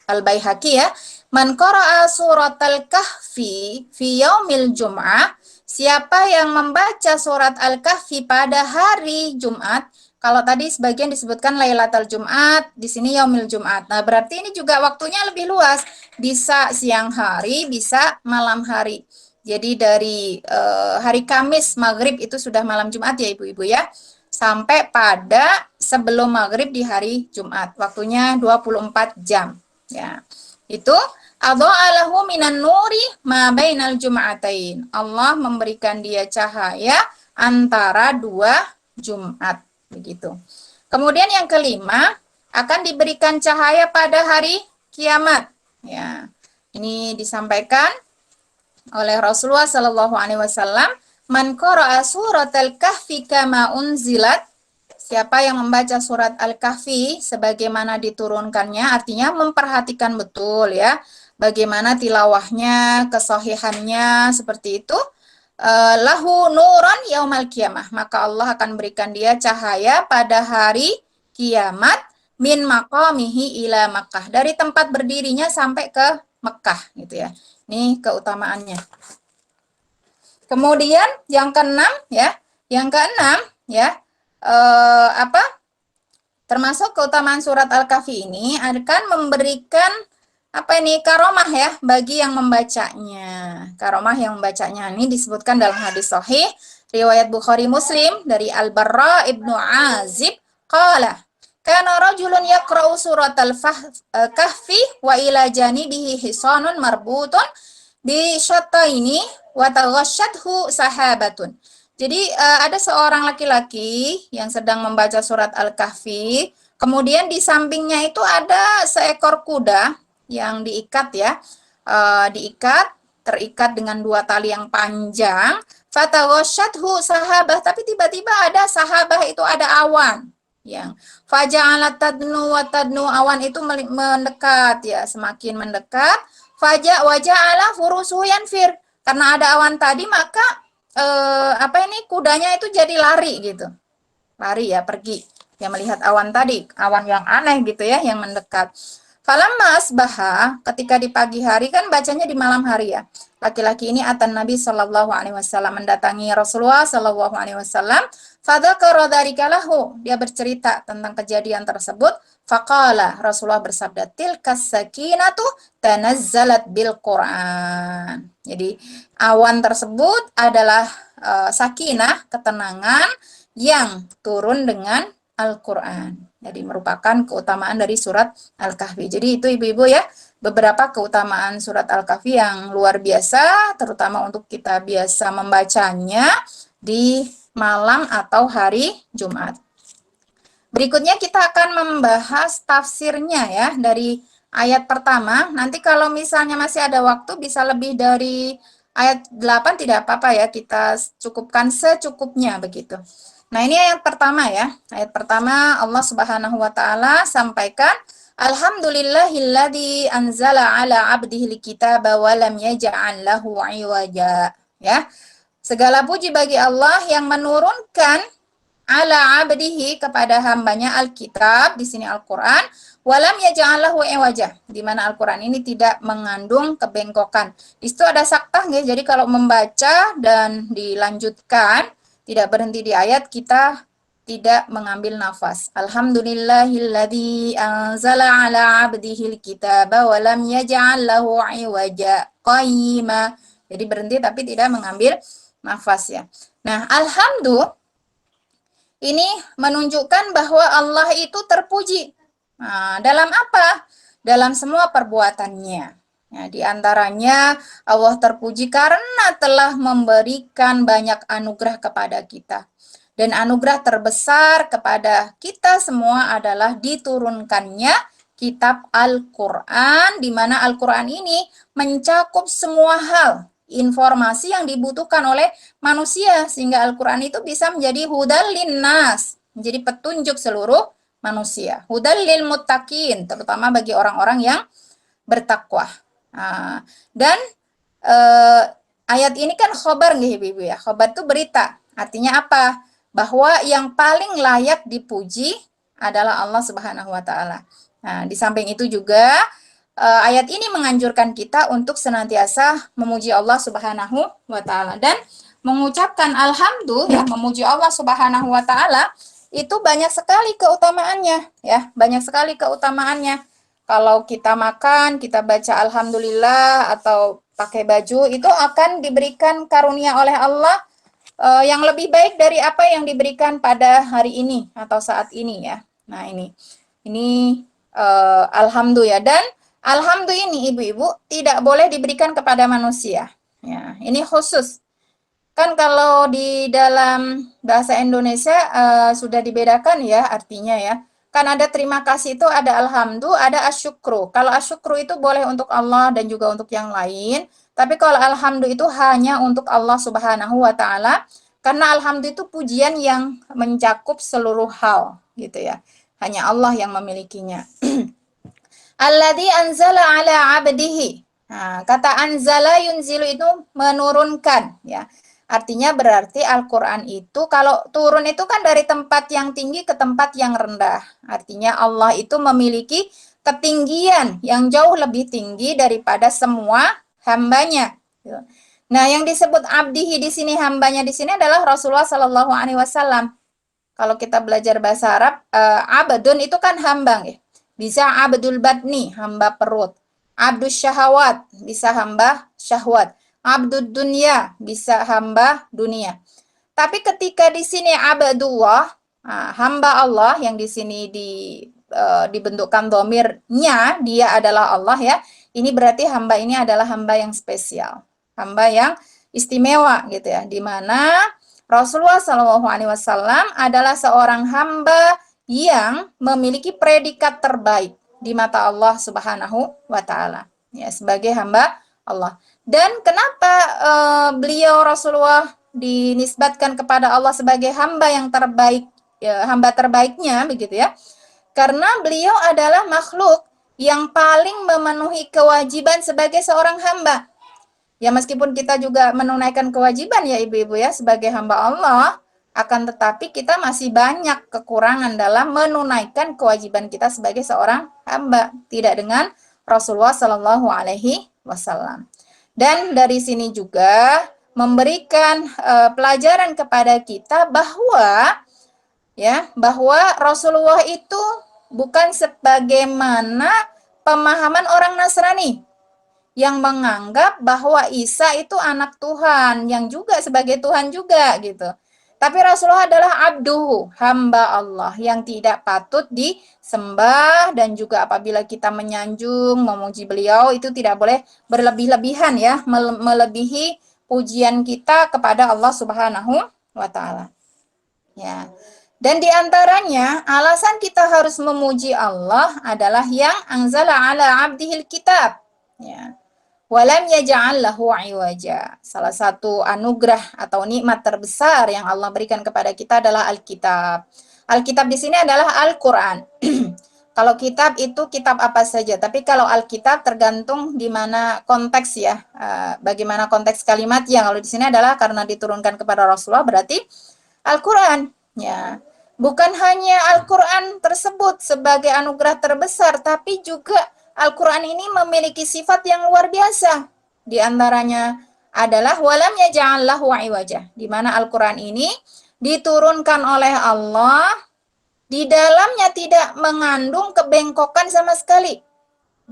Al-Baihaqi ya. Man qara'a suratal kahfi fi yaumil jum'ah, siapa yang membaca surat Al-Kahfi pada hari Jumat. Kalau tadi sebagian disebutkan Lailatul Jumat, di sini Yaumil Jumat. Nah, berarti ini juga waktunya lebih luas. Bisa siang hari, bisa malam hari. Jadi dari hari Kamis maghrib itu sudah malam Jumat ya Ibu-ibu ya. Sampai pada sebelum maghrib di hari Jumat. Waktunya 24 jam. Ya. Itu adha'alahu minan nuri ma bainal jum'atain. Allah memberikan dia cahaya antara 2 Jumat. Begitu. Kemudian yang kelima, akan diberikan cahaya pada hari kiamat. Ya, ini disampaikan oleh Rasulullah Shallallahu Alaihi Wasallam, man qara'a suratal kahfi kama unzilat, siapa yang membaca surat Al-Kahfi sebagaimana diturunkannya, artinya memperhatikan betul ya, bagaimana tilawahnya, kesahihannya, seperti itu. Lahu nuran yaumal kiamah, maka Allah akan berikan dia cahaya pada hari kiamat min maqamihi ila Makkah, dari tempat berdirinya sampai ke Mekah gitu ya. Ini keutamaannya. Kemudian yang keenam ya, termasuk keutamaan surat Al-Kahfi ini akan memberikan karomah ya bagi yang membacanya. Karomah yang membacanya ini disebutkan dalam hadis sahih riwayat Bukhari Muslim dari Al-Barra ibnu Azib qala kana rajulun yaqra'u surat Al-Kahfi wa ila janibihi hisanun marbutun bi syataini wa taghashshadhu sahabatun. Jadi ada seorang laki-laki yang sedang membaca surat Al-Kahfi, kemudian di sampingnya itu ada seekor kuda yang diikat ya, terikat dengan 2 tali yang panjang. Fataghashshadhu sahabah, tapi tiba-tiba ada sahabah itu ada awan yang faja'alat tadnu wa tadnu, awan itu mendekat ya, semakin mendekat. Waja'ala furusuhu yanfir, karena ada awan tadi maka kudanya itu jadi lari gitu. Lari ya, pergi. Ya melihat awan tadi, awan yang aneh gitu ya, yang mendekat. Falamma asbaha, ketika di pagi hari, kan bacanya di malam hari ya. Laki-laki ini atan Nabi Shallallahu Alaihi Wasallam, mendatangi Rasulullah Shallallahu Alaihi Wasallam. Fadzakara dzalika lahu, dia bercerita tentang kejadian tersebut. Faqala, Rasulullah bersabda, tilkas sakinatu tanazzalat bil Quran. Jadi awan tersebut adalah sakinah, ketenangan yang turun dengan Al-Quran. Jadi merupakan keutamaan dari surat Al-Kahfi. Jadi itu ibu-ibu ya, beberapa keutamaan surat Al-Kahfi yang luar biasa, terutama untuk kita biasa membacanya di malam atau hari Jumat. Berikutnya kita akan membahas tafsirnya ya, dari ayat pertama. Nanti kalau misalnya masih ada waktu bisa lebih dari ayat 8 tidak apa-apa ya, kita cukupkan secukupnya begitu. Nah, ini ayat pertama ya. Ayat pertama Allah Subhanahu wa taala sampaikan, Alhamdulillahilladzi anzala ala 'abdihil kitaba wa lam yaj'al lahu 'iwaja. Ya. Segala puji bagi Allah yang menurunkan ala 'abdihi kepada hambanya Alkitab, di sini Al-Qur'an, wa lam yaj'al lahu 'iwaja, di mana Al-Qur'an ini tidak mengandung kebengkokan. Di situ ada saktah nggih. Jadi kalau membaca dan dilanjutkan tidak berhenti di ayat, kita tidak mengambil nafas. Alhamdulillahilladzi anzala ala 'abdihil kitaba wa lam yaj'al lahu 'iwaja qayyima. Jadi berhenti tapi tidak mengambil nafas ya. Nah, alhamdulillah ini menunjukkan bahwa Allah itu terpuji. Nah, dalam apa? Dalam semua perbuatannya. Ya, di antaranya Allah terpuji karena telah memberikan banyak anugerah kepada kita. Dan anugerah terbesar kepada kita semua adalah diturunkannya kitab Al-Quran, di mana Al-Quran ini mencakup semua hal, informasi yang dibutuhkan oleh manusia, sehingga Al-Quran itu bisa menjadi hudal linnas, menjadi petunjuk seluruh manusia. Hudal lil muttaqin, terutama bagi orang-orang yang bertakwa. Dan ayat ini kan khobar nih ibu-ibu ya. Khobar itu berita. Artinya apa? Bahwa yang paling layak dipuji adalah Allah Subhanahu wa taala. Nah, di samping itu juga ayat ini menganjurkan kita untuk senantiasa memuji Allah Subhanahu wa taala dan mengucapkan alhamdulillah, memuji Allah Subhanahu wa taala itu banyak sekali keutamaannya ya, banyak sekali keutamaannya. Kalau kita makan, kita baca alhamdulillah atau pakai baju, itu akan diberikan karunia oleh Allah yang lebih baik dari apa yang diberikan pada hari ini atau saat ini ya. Nah, ini alhamdulillah, dan alhamdulillah ini ibu-ibu tidak boleh diberikan kepada manusia. Ya, ini khusus. Kan kalau di dalam bahasa Indonesia sudah dibedakan ya artinya ya. Kan ada terima kasih itu ada alhamdulillah, ada asyukru. Kalau asyukru itu boleh untuk Allah dan juga untuk yang lain. Tapi kalau alhamdulillah itu hanya untuk Allah Subhanahu wa taala, karena alhamdulillah itu pujian yang mencakup seluruh hal gitu ya. Hanya Allah yang memilikinya. Alladzi anzala ala 'abdihi. Nah, kata anzala yunzilu itu menurunkan ya. Artinya berarti Al-Quran itu kalau turun itu kan dari tempat yang tinggi ke tempat yang rendah. Artinya Allah itu memiliki ketinggian yang jauh lebih tinggi daripada semua hambanya. Nah, yang disebut abdihi di sini, hambanya di sini adalah Rasulullah Shallallahu Alaihi Wasallam. Kalau kita belajar bahasa Arab, abdun itu kan hamba ya. Bisa abdul badni, hamba perut. Abdus syahwat, bisa hamba syahwat. Abdud dunia, bisa hamba dunia. Tapi ketika di sini abdullah, hamba Allah yang di sini dibentukkan dhamirnya, dia adalah Allah ya. Ini berarti hamba ini adalah hamba yang spesial, hamba yang istimewa gitu ya. Di mana Rasulullah SAW adalah seorang hamba yang memiliki predikat terbaik di mata Allah Subhanahu wa taala. Ya, sebagai hamba Allah. Dan kenapa beliau Rasulullah dinisbatkan kepada Allah sebagai hamba yang terbaik, ya, hamba terbaiknya begitu ya? Karena beliau adalah makhluk yang paling memenuhi kewajiban sebagai seorang hamba. Ya, meskipun kita juga menunaikan kewajiban ya ibu-ibu ya sebagai hamba Allah, Akan tetapi kita masih banyak kekurangan dalam menunaikan kewajiban kita sebagai seorang hamba, tidak dengan Rasulullah Shallallahu Alaihi Wasallam. Dan dari sini juga memberikan pelajaran kepada kita bahwa Rasulullah itu bukan sebagaimana pemahaman orang Nasrani yang menganggap bahwa Isa itu anak Tuhan, yang juga sebagai Tuhan juga gitu. Tapi Rasulullah adalah abduhu, hamba Allah yang tidak patut disembah, dan juga apabila kita menyanjung, memuji beliau itu tidak boleh berlebih-lebihan ya, melebihi pujian kita kepada Allah Subhanahu wa taala. Ya. Dan di antaranya alasan kita harus memuji Allah adalah yang anzala ala abdihil kitab. Ya. Walam yaj'al lahu iwaja. Salah satu anugerah atau nikmat terbesar yang Allah berikan kepada kita adalah Alkitab. Alkitab di sini adalah Al-Qur'an. Kalau kitab itu kitab apa saja, tapi kalau Alkitab tergantung di mana konteks ya. Bagaimana konteks kalimatnya. Kalau di sini adalah karena diturunkan kepada Rasulullah berarti Al-Qur'an, ya. Bukan hanya Al-Qur'an tersebut sebagai anugerah terbesar, tapi juga Al-Quran ini memiliki sifat yang luar biasa. Di antaranya adalah walam yaj'al lahu iwaja, di mana Al-Quran ini diturunkan oleh Allah, di dalamnya tidak mengandung kebengkokan sama sekali.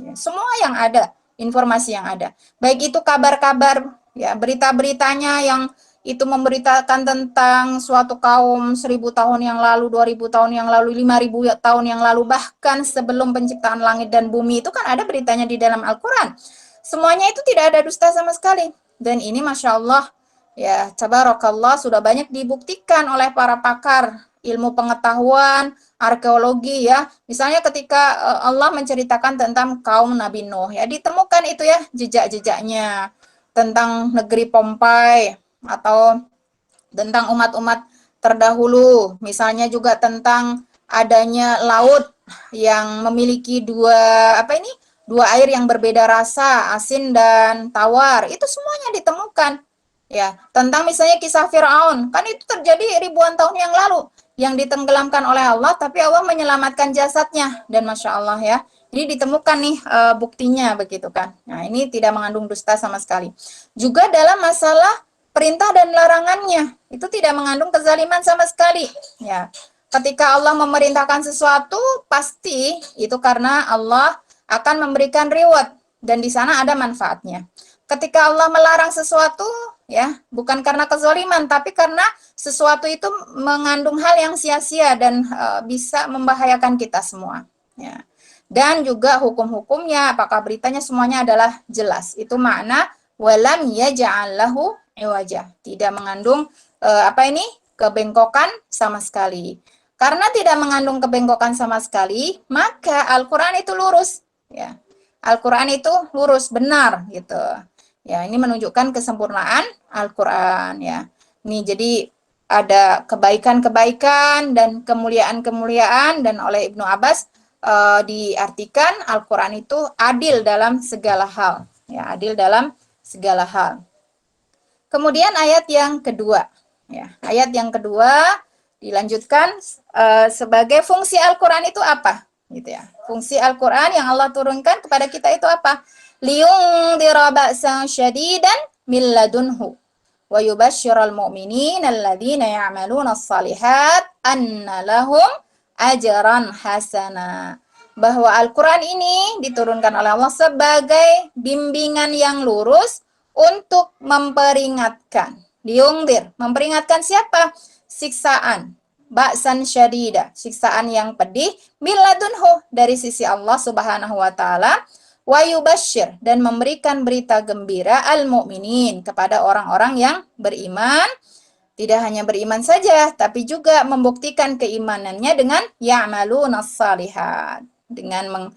Ya, semua yang ada, informasi yang ada, baik itu kabar-kabar, ya, berita-beritanya yang itu memberitakan tentang suatu kaum 1000 tahun yang lalu, 2000 tahun yang lalu, 5000 tahun yang lalu, bahkan sebelum penciptaan langit dan bumi, itu kan ada beritanya di dalam Al-Quran. Semuanya itu tidak ada dusta sama sekali. Dan ini Masya Allah, ya, tabarakallah, sudah banyak dibuktikan oleh para pakar ilmu pengetahuan, arkeologi ya. Misalnya ketika Allah menceritakan tentang kaum Nabi Nuh, ya, ditemukan itu ya jejak-jejaknya tentang negeri Pompai, atau tentang umat-umat terdahulu, misalnya juga tentang adanya laut yang memiliki dua air yang berbeda rasa, asin dan tawar. Itu semuanya ditemukan. Ya, tentang misalnya kisah Firaun, kan itu terjadi ribuan tahun yang lalu, yang ditenggelamkan oleh Allah, tapi Allah menyelamatkan jasadnya, dan Masya Allah ya, ini ditemukan nih buktinya begitu kan. Nah, ini tidak mengandung dusta sama sekali. Juga dalam masalah perintah dan larangannya, itu tidak mengandung kezaliman sama sekali. Ya, ketika Allah memerintahkan sesuatu, pasti itu karena Allah akan memberikan reward, dan di sana ada manfaatnya. Ketika Allah melarang sesuatu, ya, bukan karena kezaliman, tapi karena sesuatu itu mengandung hal yang sia-sia dan bisa membahayakan kita semua. Ya. Dan juga hukum-hukumnya, apakah beritanya, semuanya adalah jelas. Itu makna walam yaj'al lahu iwaja, tidak mengandung kebengkokan sama sekali. Karena tidak mengandung kebengkokan sama sekali, maka Al-Qur'an itu lurus, ya. Al-Qur'an itu lurus, benar gitu. Ya, ini menunjukkan kesempurnaan Al-Qur'an ya. Ini jadi ada kebaikan-kebaikan dan kemuliaan-kemuliaan, dan oleh Ibnu Abbas diartikan Al-Qur'an itu adil dalam segala hal, ya, adil dalam segala hal. Kemudian ayat yang kedua, ya, ayat yang kedua dilanjutkan sebagai fungsi Al-Quran itu apa, gitu ya. Fungsi Al-Quran yang Allah turunkan kepada kita itu apa? Liyundhira ba'san syadidan min ladunhu wa yubashshiral mu'minina alladzina ya'maluna as-shalihat anna lahum ajran hasana. Bahwa Al-Quran ini diturunkan oleh Allah sebagai bimbingan yang lurus untuk memperingatkan. Liungdir, memperingatkan siapa? Siksaan. Ba'san syadida, siksaan yang pedih. Miladunhu, dari sisi Allah Subhanahu wa ta'ala. Wa yubasyir, dan memberikan berita gembira al-mu'minin, kepada orang-orang yang beriman. Tidak hanya beriman saja, tapi juga membuktikan keimanannya dengan ya'malunas shalihat, dengan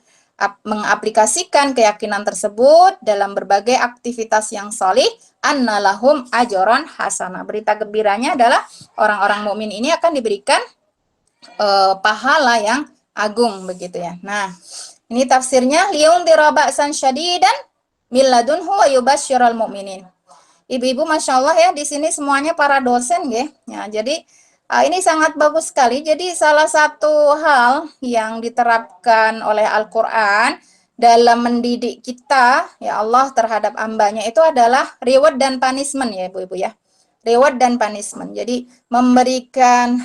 mengaplikasikan keyakinan tersebut dalam berbagai aktivitas yang salih. Annalahum ajran hasanah, berita gembiranya adalah orang-orang mukmin ini akan diberikan pahala yang agung begitu ya. Nah, ini tafsirnya liyundhira ba'san syadidan min ladunhu wa yubashsyiral mu'minin. Ibu-ibu Masya Allah ya, di sini semuanya para dosen ya. Ya, jadi Ini sangat bagus sekali. Jadi salah satu hal yang diterapkan oleh Al-Quran dalam mendidik kita, ya Allah, terhadap hambanya itu adalah reward dan punishment ya Ibu-Ibu ya. Reward dan punishment. Jadi memberikan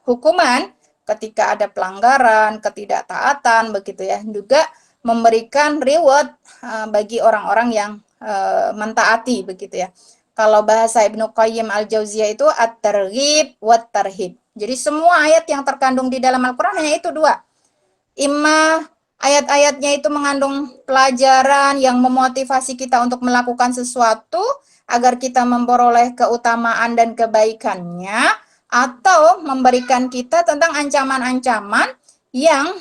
hukuman ketika ada pelanggaran, ketidaktaatan, begitu ya. Juga memberikan reward bagi orang-orang yang mentaati, begitu ya. Kalau bahasa Ibnu Qayyim Al-Jauziyah itu at-targhib wat tarhib. Jadi semua ayat yang terkandung di dalam Al-Qur'an hanya itu dua. Imma ayat-ayatnya itu mengandung pelajaran yang memotivasi kita untuk melakukan sesuatu agar kita memperoleh keutamaan dan kebaikannya, atau memberikan kita tentang ancaman-ancaman yang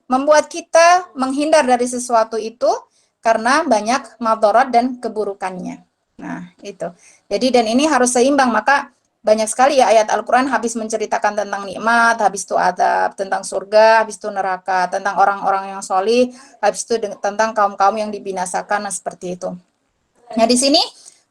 membuat kita menghindar dari sesuatu itu karena banyak madarat dan keburukannya. Nah, itu. Jadi dan ini harus seimbang, maka banyak sekali ya ayat Al-Qur'an habis menceritakan tentang nikmat, habis itu adab, tentang surga, habis itu neraka, tentang orang-orang yang sholih, habis itu tentang kaum-kaum yang dibinasakan, nah seperti itu. Nah, di sini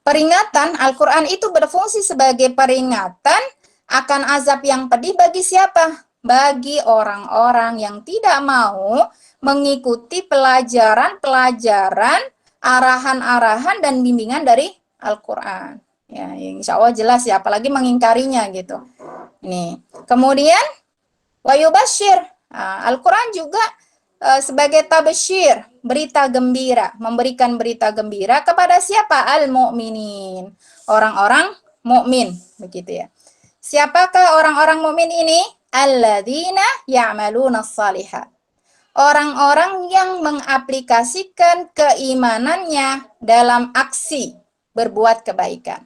peringatan Al-Qur'an itu berfungsi sebagai peringatan akan azab yang pedih bagi siapa? Bagi orang-orang yang tidak mau mengikuti pelajaran-pelajaran, arahan-arahan dan bimbingan dari Al-Qur'an. Ya, insya Allah jelas ya, apalagi mengingkarinya gitu. Nih, kemudian wayubasyir. Nah, Al-Qur'an juga sebagai tabasyir, berita gembira, memberikan berita gembira kepada siapa? Al-mu'minin, orang-orang mukmin, begitu ya. Siapakah orang-orang mukmin ini? Alladzina ya'maluna shalihat. Orang-orang yang mengaplikasikan keimanannya dalam aksi berbuat kebaikan.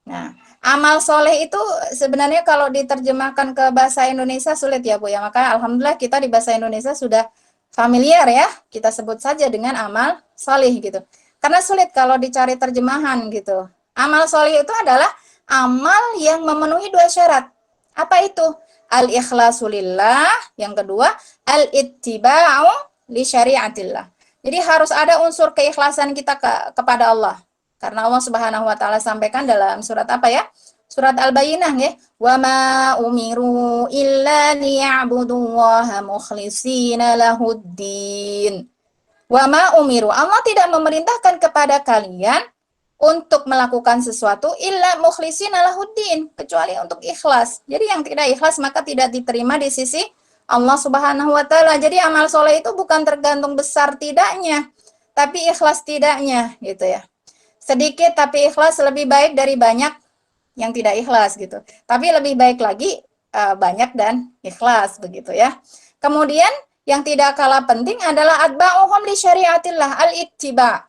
Nah, amal soleh itu sebenarnya kalau diterjemahkan ke bahasa Indonesia sulit ya Bu ya. Maka alhamdulillah kita di bahasa Indonesia sudah familiar ya. Kita sebut saja dengan amal soleh gitu. Karena sulit kalau dicari terjemahan gitu. Amal soleh itu adalah amal yang memenuhi dua syarat. Apa itu? Al-ikhlasu lillah, yang kedua al-ittiba'u li syariatillah. Jadi harus ada unsur keikhlasan kita kepada Allah. Karena Allah Subhanahu wa taala sampaikan dalam surat apa ya? Surat Al-Bayyinah ya. Wa ma umiru illa liya'budullaha mukhlishina lahuddin. Wa ma umiru, Allah tidak memerintahkan kepada kalian untuk melakukan sesuatu illa mukhlishina lahuddin, kecuali untuk ikhlas. Jadi yang tidak ikhlas maka tidak diterima di sisi Allah Subhanahu wa taala. Jadi amal soleh itu bukan tergantung besar tidaknya, tapi ikhlas tidaknya gitu ya. Sedikit tapi ikhlas lebih baik dari banyak yang tidak ikhlas gitu. Tapi lebih baik lagi banyak dan ikhlas begitu ya. Kemudian yang tidak kalah penting adalah atba'uhum li syariatillah, al-ittiba'.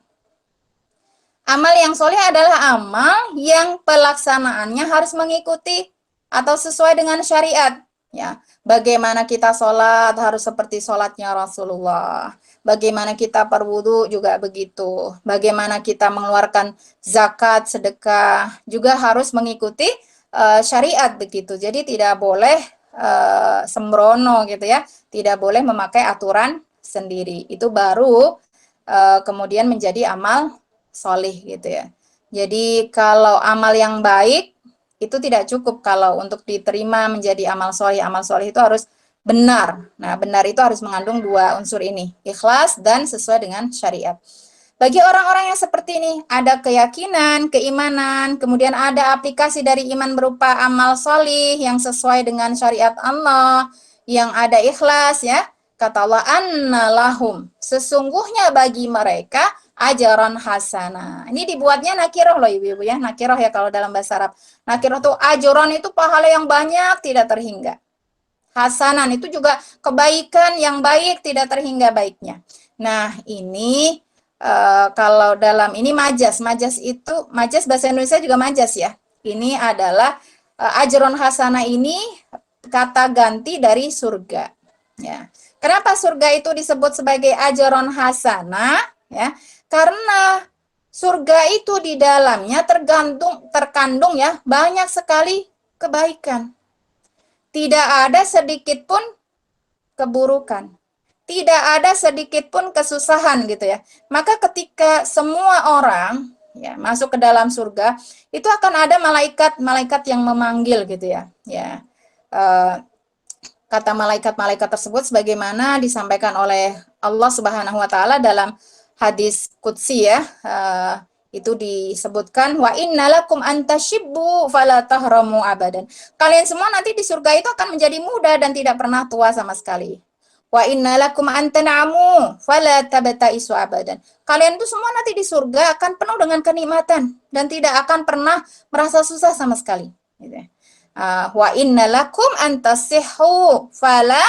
Amal yang soleh adalah amal yang pelaksanaannya harus mengikuti atau sesuai dengan syariat. Ya, bagaimana kita sholat harus seperti sholatnya Rasulullah. Bagaimana kita berwudu juga begitu. Bagaimana kita mengeluarkan zakat, sedekah juga harus mengikuti syariat begitu. Jadi tidak boleh sembrono gitu ya. Tidak boleh memakai aturan sendiri. Itu baru kemudian menjadi amal solih gitu ya. Jadi kalau amal yang baik itu tidak cukup kalau untuk diterima menjadi amal solih. Amal solih itu harus benar. Nah, benar itu harus mengandung dua unsur ini, ikhlas dan sesuai dengan syariat. Bagi orang-orang yang seperti ini, ada keyakinan, keimanan, kemudian ada aplikasi dari iman berupa amal solih yang sesuai dengan syariat Allah, yang ada ikhlas ya. Kata Allah, anna lahum, sesungguhnya bagi mereka ajaran hasanah. Ini dibuatnya nakiroh loh ibu-ibu ya, nakiroh ya kalau dalam bahasa Arab. Nakiroh itu ajaran itu pahala yang banyak tidak terhingga. Hasanan itu juga kebaikan yang baik tidak terhingga baiknya. Nah ini kalau dalam ini majas itu, majas bahasa Indonesia juga majas ya. Ini adalah ajaran hasanah ini kata ganti dari surga. Ya. Kenapa surga itu disebut sebagai ajaran hasanah? Ya, karena surga itu di dalamnya terkandung ya banyak sekali kebaikan. Tidak ada sedikit pun keburukan. Tidak ada sedikit pun kesusahan gitu ya. Maka ketika semua orang ya, masuk ke dalam surga, itu akan ada malaikat-malaikat yang memanggil gitu ya. Ya. Kata malaikat-malaikat tersebut sebagaimana disampaikan oleh Allah Subhanahu wa taala dalam hadis qudsi ya. Itu disebutkan wa innalakum antashibbu fala tahramu abadan. Kalian semua nanti di surga itu akan menjadi muda dan tidak pernah tua sama sekali. Wa innalakum antanamu fala tabtaisu abadan. Kalian itu semua nanti di surga akan penuh dengan kenikmatan dan tidak akan pernah merasa susah sama sekali. Gitu ya. Wa innalakum antasihhu fala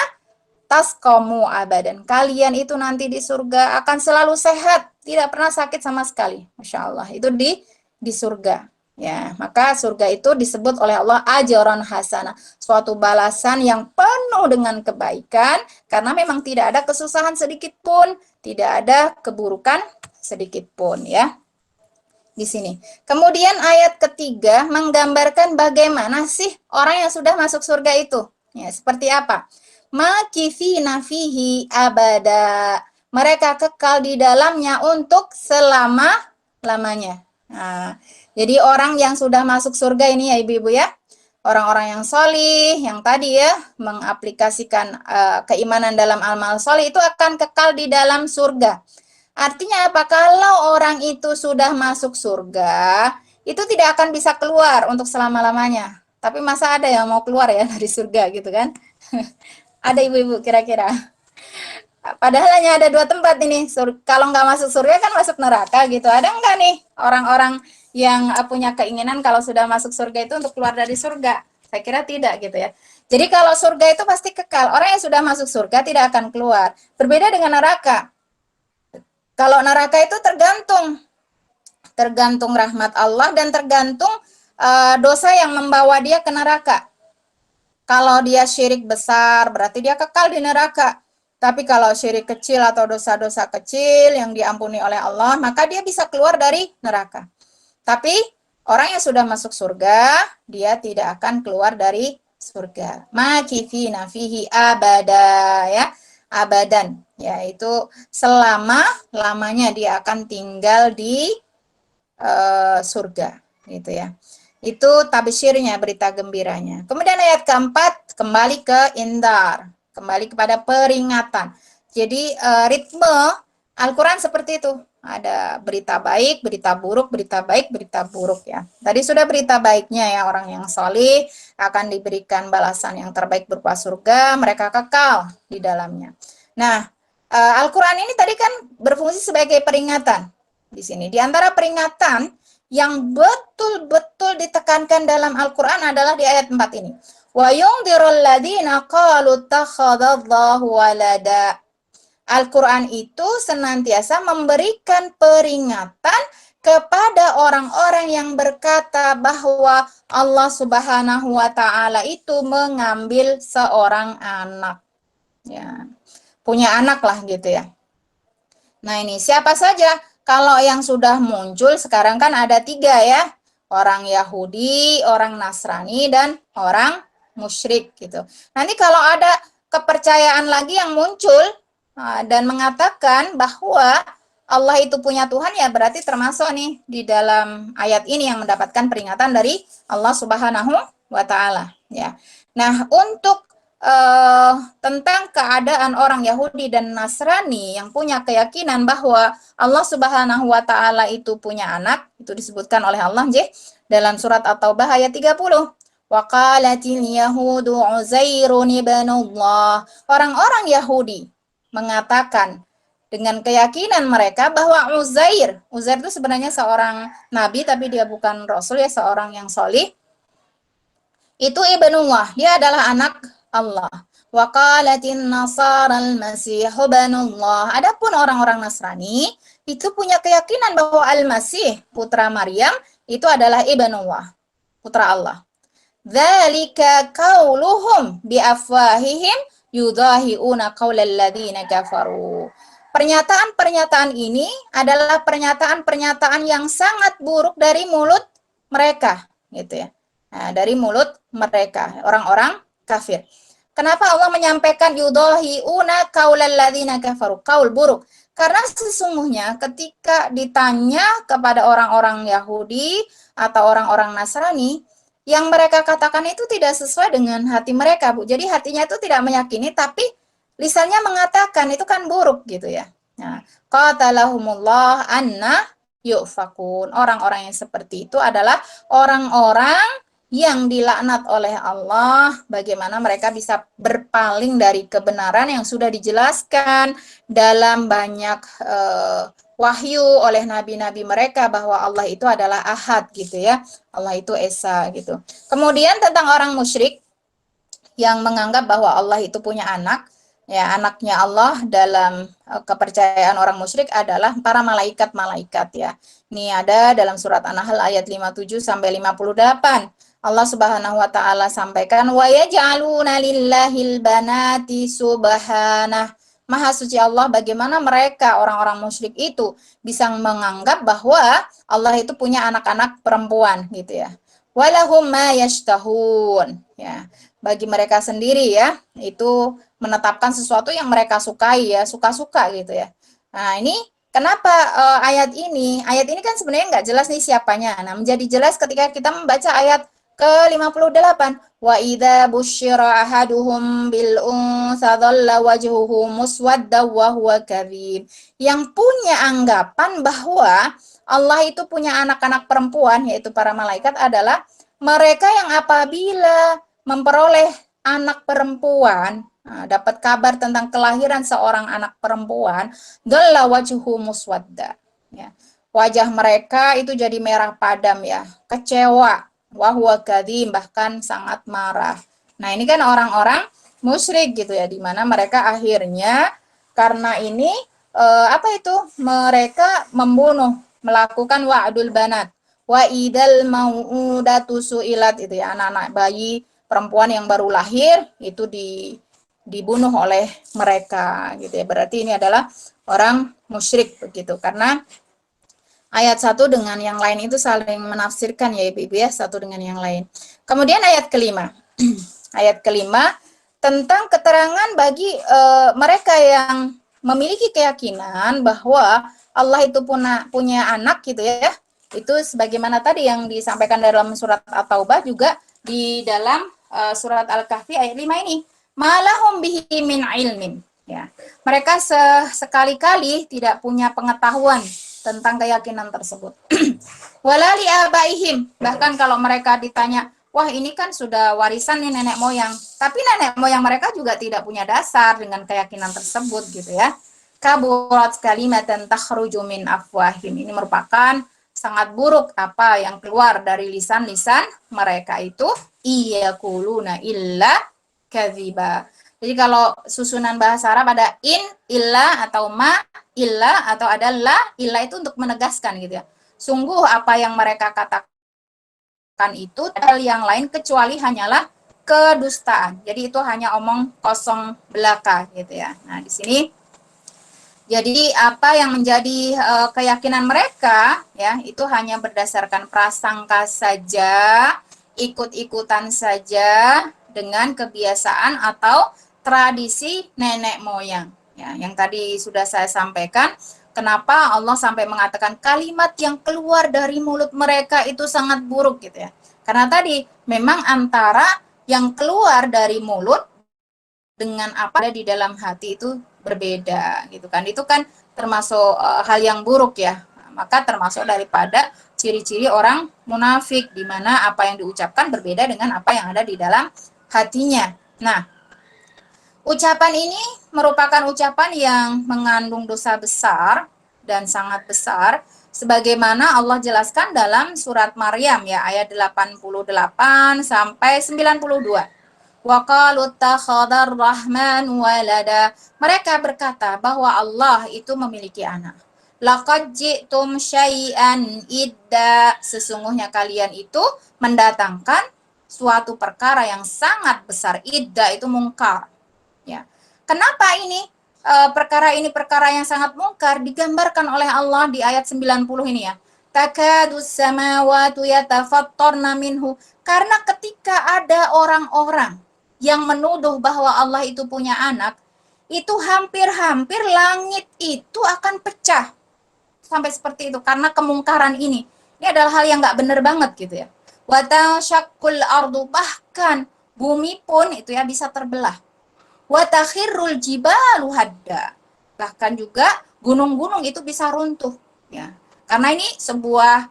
tasqamu abadan. Kalian itu nanti di surga akan selalu sehat, tidak pernah sakit sama sekali. Masya Allah, itu di surga. Ya, maka surga itu disebut oleh Allah ajran hasanah, suatu balasan yang penuh dengan kebaikan, karena memang tidak ada kesusahan sedikit pun, tidak ada keburukan sedikit pun ya. Di sini. Kemudian ayat ketiga menggambarkan bagaimana sih orang yang sudah masuk surga itu. Ya, seperti apa? Makifina fihi abada. Mereka kekal di dalamnya untuk selama-lamanya. Nah, jadi orang yang sudah masuk surga ini ya ibu-ibu ya, orang-orang yang solih, yang tadi ya mengaplikasikan keimanan dalam amal solih itu akan kekal di dalam surga. Artinya apa? Kalau orang itu sudah masuk surga, itu tidak akan bisa keluar untuk selama-lamanya. Tapi masa ada yang mau keluar ya dari surga gitu kan? Ada ibu-ibu kira-kira? Padahal hanya ada 2 tempat ini. Kalau nggak masuk surga kan masuk neraka gitu. Ada nggak nih orang-orang yang punya keinginan kalau sudah masuk surga itu untuk keluar dari surga? Saya kira tidak gitu ya. Jadi kalau surga itu pasti kekal. Orang yang sudah masuk surga tidak akan keluar. Berbeda dengan neraka. Kalau neraka itu tergantung rahmat Allah dan tergantung dosa yang membawa dia ke neraka. Kalau dia syirik besar, berarti dia kekal di neraka. Tapi kalau syirik kecil atau dosa-dosa kecil yang diampuni oleh Allah, maka dia bisa keluar dari neraka. Tapi orang yang sudah masuk surga, dia tidak akan keluar dari surga. Makifina fihi abada ya. Abadan, yaitu selama-lamanya dia akan tinggal di surga, gitu ya. Itu tabsyirnya, berita gembiranya. Kemudian ayat keempat, kembali ke indar, kembali kepada peringatan. Jadi ritme Al-Quran seperti itu. Ada berita baik, berita buruk, berita baik, berita buruk ya. Tadi sudah berita baiknya ya, orang yang solih akan diberikan balasan yang terbaik berupa surga, mereka kekal di dalamnya. Nah, Al-Quran ini tadi kan berfungsi sebagai peringatan. Di sini, di antara peringatan yang betul-betul ditekankan dalam Al-Quran adalah di ayat 4 ini. Wa yungdirul ladzina qalu takhadallahu walada. Al-Quran itu senantiasa memberikan peringatan kepada orang-orang yang berkata bahwa Allah Subhanahu wa taala itu mengambil seorang anak. Ya. Punya anak lah gitu ya. Nah, ini siapa saja? Kalau yang sudah muncul sekarang kan ada 3 ya. Orang Yahudi, orang Nasrani, dan orang musyrik gitu. Nanti kalau ada kepercayaan lagi yang muncul dan mengatakan bahwa Allah itu punya Tuhan, ya berarti termasuk nih di dalam ayat ini yang mendapatkan peringatan dari Allah Subhanahu wa taala ya. Nah, untuk tentang keadaan orang Yahudi dan Nasrani yang punya keyakinan bahwa Allah Subhanahu wa taala itu punya anak, itu disebutkan oleh Allah dalam surat At-Taubah ayat 30. Wa qalatil yahudu Uzairun ibnullah. Orang-orang Yahudi mengatakan dengan keyakinan mereka bahwa Uzair itu sebenarnya seorang nabi tapi dia bukan rasul ya, seorang yang solih. Itu ibnullah, dia adalah anak Allah. Wa qalatin nasaral masih ibnullah. Adapun orang-orang Nasrani itu punya keyakinan bahwa Al-Masih putra Maryam itu adalah ibnullah, putra Allah. Dzalika qauluhum bi afwahihim yudahiuna qaulal ladzina kafaru. Pernyataan-pernyataan ini adalah pernyataan-pernyataan yang sangat buruk dari mulut mereka, gitu ya. Nah, dari mulut mereka, orang-orang kafir. Kenapa Allah menyampaikan yudahiuna qaulal ladzina kafaru? Kaul buruk. Karena sesungguhnya ketika ditanya kepada orang-orang Yahudi atau orang-orang Nasrani, yang mereka katakan itu tidak sesuai dengan hati mereka, Bu. Jadi hatinya itu tidak meyakini, tapi lisannya mengatakan itu kan buruk gitu ya. Nah, qatalahumullah anna yufakun. Orang-orang yang seperti itu adalah orang-orang yang dilaknat oleh Allah, bagaimana mereka bisa berpaling dari kebenaran yang sudah dijelaskan dalam banyak wahyu oleh nabi-nabi mereka bahwa Allah itu adalah Ahad gitu ya. Allah itu Esa gitu. Kemudian tentang orang musyrik yang menganggap bahwa Allah itu punya anak, ya anaknya Allah dalam kepercayaan orang musyrik adalah para malaikat-malaikat ya. Ini ada dalam surat An-Nahl ayat 57 sampai 58. Allah Subhanahu wa taala sampaikan wa yaj'aluna lillahil banati subhanah. Maha suci Allah, bagaimana mereka orang-orang musyrik itu bisa menganggap bahwa Allah itu punya anak-anak perempuan gitu ya. Walahum ma yashtahun ya. Bagi mereka sendiri ya, itu menetapkan sesuatu yang mereka sukai ya, suka-suka gitu ya. Nah, ini kenapa ayat ini kan sebenarnya nggak jelas nih siapanya. Nah, menjadi jelas ketika kita membaca ayat ke-58. Wa idza busyira ahaduhum bil unsa dhalla wajhuhu muswadda wa huwa kadhib. Yang punya anggapan bahwa Allah itu punya anak-anak perempuan, yaitu para malaikat, adalah mereka yang apabila memperoleh anak perempuan, dapat kabar tentang kelahiran seorang anak perempuan, dhalla wajhuhu muswadda. Ya. Wajah mereka itu jadi merah padam ya, kecewa. Wahwa kadhim, bahkan sangat marah. Nah, ini kan orang-orang musyrik gitu ya, di mana mereka akhirnya karena ini mereka membunuh, melakukan wa'dul banat, wa idal mau'udatu su'ilat, itu ya, anak-anak bayi perempuan yang baru lahir itu dibunuh oleh mereka gitu ya. Berarti ini adalah orang musyrik begitu, karena ayat satu dengan yang lain itu saling menafsirkan ya Ibu ya, satu dengan yang lain. Kemudian ayat kelima. Ayat kelima tentang keterangan bagi mereka yang memiliki keyakinan bahwa Allah itu punya anak gitu ya. Itu sebagaimana tadi yang disampaikan dalam surat At-Taubah, juga di dalam surat Al-Kahfi ayat 5 ini. Malahum bihi min ilmin. Ya. Mereka sekali-kali tidak punya pengetahuan tentang keyakinan tersebut. Walali abaihim, bahkan kalau mereka ditanya, wah ini kan sudah warisan nih nenek moyang, tapi nenek moyang mereka juga tidak punya dasar dengan keyakinan tersebut gitu ya. Kaburat kalimatan takhruju min afwahim, ini merupakan sangat buruk apa yang keluar dari lisan-lisan mereka itu, iyaquluna illa kadziba. Jadi kalau susunan bahasa Arab ada in, illa, atau ma, illa, atau ada la, illa itu untuk menegaskan gitu ya. Sungguh apa yang mereka katakan itu hal yang lain kecuali hanyalah kedustaan. Jadi itu hanya omong kosong belaka gitu ya. Nah, di sini jadi apa yang menjadi keyakinan mereka ya, itu hanya berdasarkan prasangka saja, ikut-ikutan saja dengan kebiasaan atau tradisi nenek moyang ya, yang tadi sudah saya sampaikan. Kenapa Allah sampai mengatakan kalimat yang keluar dari mulut mereka itu sangat buruk gitu ya, karena tadi memang antara yang keluar dari mulut dengan apa ada di dalam hati itu berbeda gitu kan. Itu kan termasuk hal yang buruk ya, maka termasuk daripada ciri-ciri orang munafik, di mana apa yang diucapkan berbeda dengan apa yang ada di dalam hatinya. Nah, ucapan ini merupakan ucapan yang mengandung dosa besar dan sangat besar, sebagaimana Allah jelaskan dalam surat Maryam ya, ayat 88 sampai 92. Wa qalu takhadar rahman walada. Mereka berkata bahwa Allah itu memiliki anak. Laqad ji'tum syai'an idda. Sesungguhnya kalian itu mendatangkan suatu perkara yang sangat besar. Idda itu mungkar. Ya. Kenapa ini perkara yang sangat mungkar digambarkan oleh Allah di ayat 90 ini ya. Takadus samawati yatafattarna minhu. Karena ketika ada orang-orang yang menuduh bahwa Allah itu punya anak, itu hampir-hampir langit itu akan pecah. Sampai seperti itu, karena kemungkaran ini. Ini adalah hal yang nggak benar banget gitu ya. Wa tashaqqul ardu, bahkan bumi pun itu ya bisa terbelah. Wa takhirrul jibalu hadda. Bahkan juga gunung-gunung itu bisa runtuh ya. Karena ini sebuah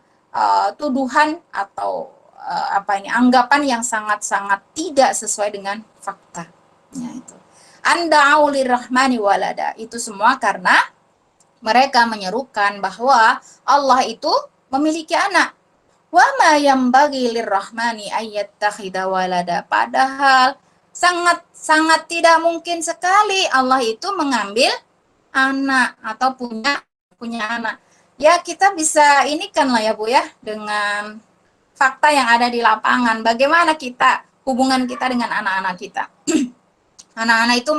tuduhan atau anggapan yang sangat-sangat tidak sesuai dengan fakta. Ya, itu. Anda'u lirrahmani walada. Itu semua karena mereka menyerukan bahwa Allah itu memiliki anak. Wa ma yambaghi lirrahmani ayyattakhidha walada. Padahal sangat tidak mungkin sekali Allah itu mengambil anak atau punya anak. Ya, kita bisa ini kan lah ya Bu ya, dengan fakta yang ada di lapangan. Bagaimana hubungan kita dengan anak-anak kita. Anak-anak itu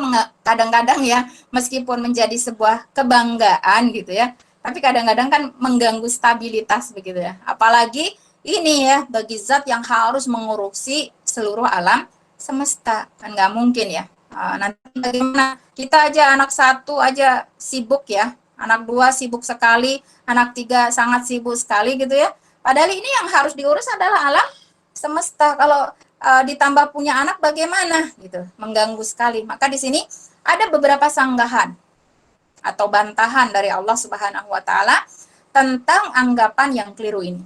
kadang-kadang ya, meskipun menjadi sebuah kebanggaan gitu ya, tapi kadang-kadang kan mengganggu stabilitas begitu ya. Apalagi ini ya, bagi zat yang harus mengurusi seluruh alam semesta, kan nggak mungkin ya. Nanti bagaimana, kita aja anak 1 aja sibuk ya, anak 2 sibuk sekali, anak 3 sangat sibuk sekali gitu ya. Padahal ini yang harus diurus adalah alam semesta. Kalau ditambah punya anak bagaimana gitu, mengganggu sekali. Maka di sini ada beberapa sanggahan atau bantahan dari Allah Subhanahu wa taala tentang anggapan yang keliru ini.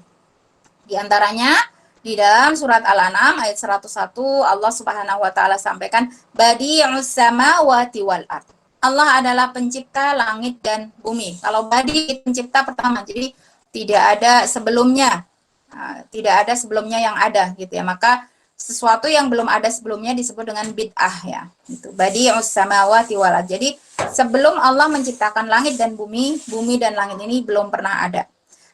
Di antaranya di dalam surat Al-An'am ayat 101 Allah Subhanahu wa taala sampaikan badi'us samawati wal ard. Allah adalah pencipta langit dan bumi. Kalau badi pencipta pertama, jadi tidak ada sebelumnya. Tidak ada sebelumnya yang ada gitu ya. Maka sesuatu yang belum ada sebelumnya disebut dengan bid'ah ya. Itu badi'us samawati wal ard. Jadi sebelum Allah menciptakan langit dan bumi dan langit ini belum pernah ada.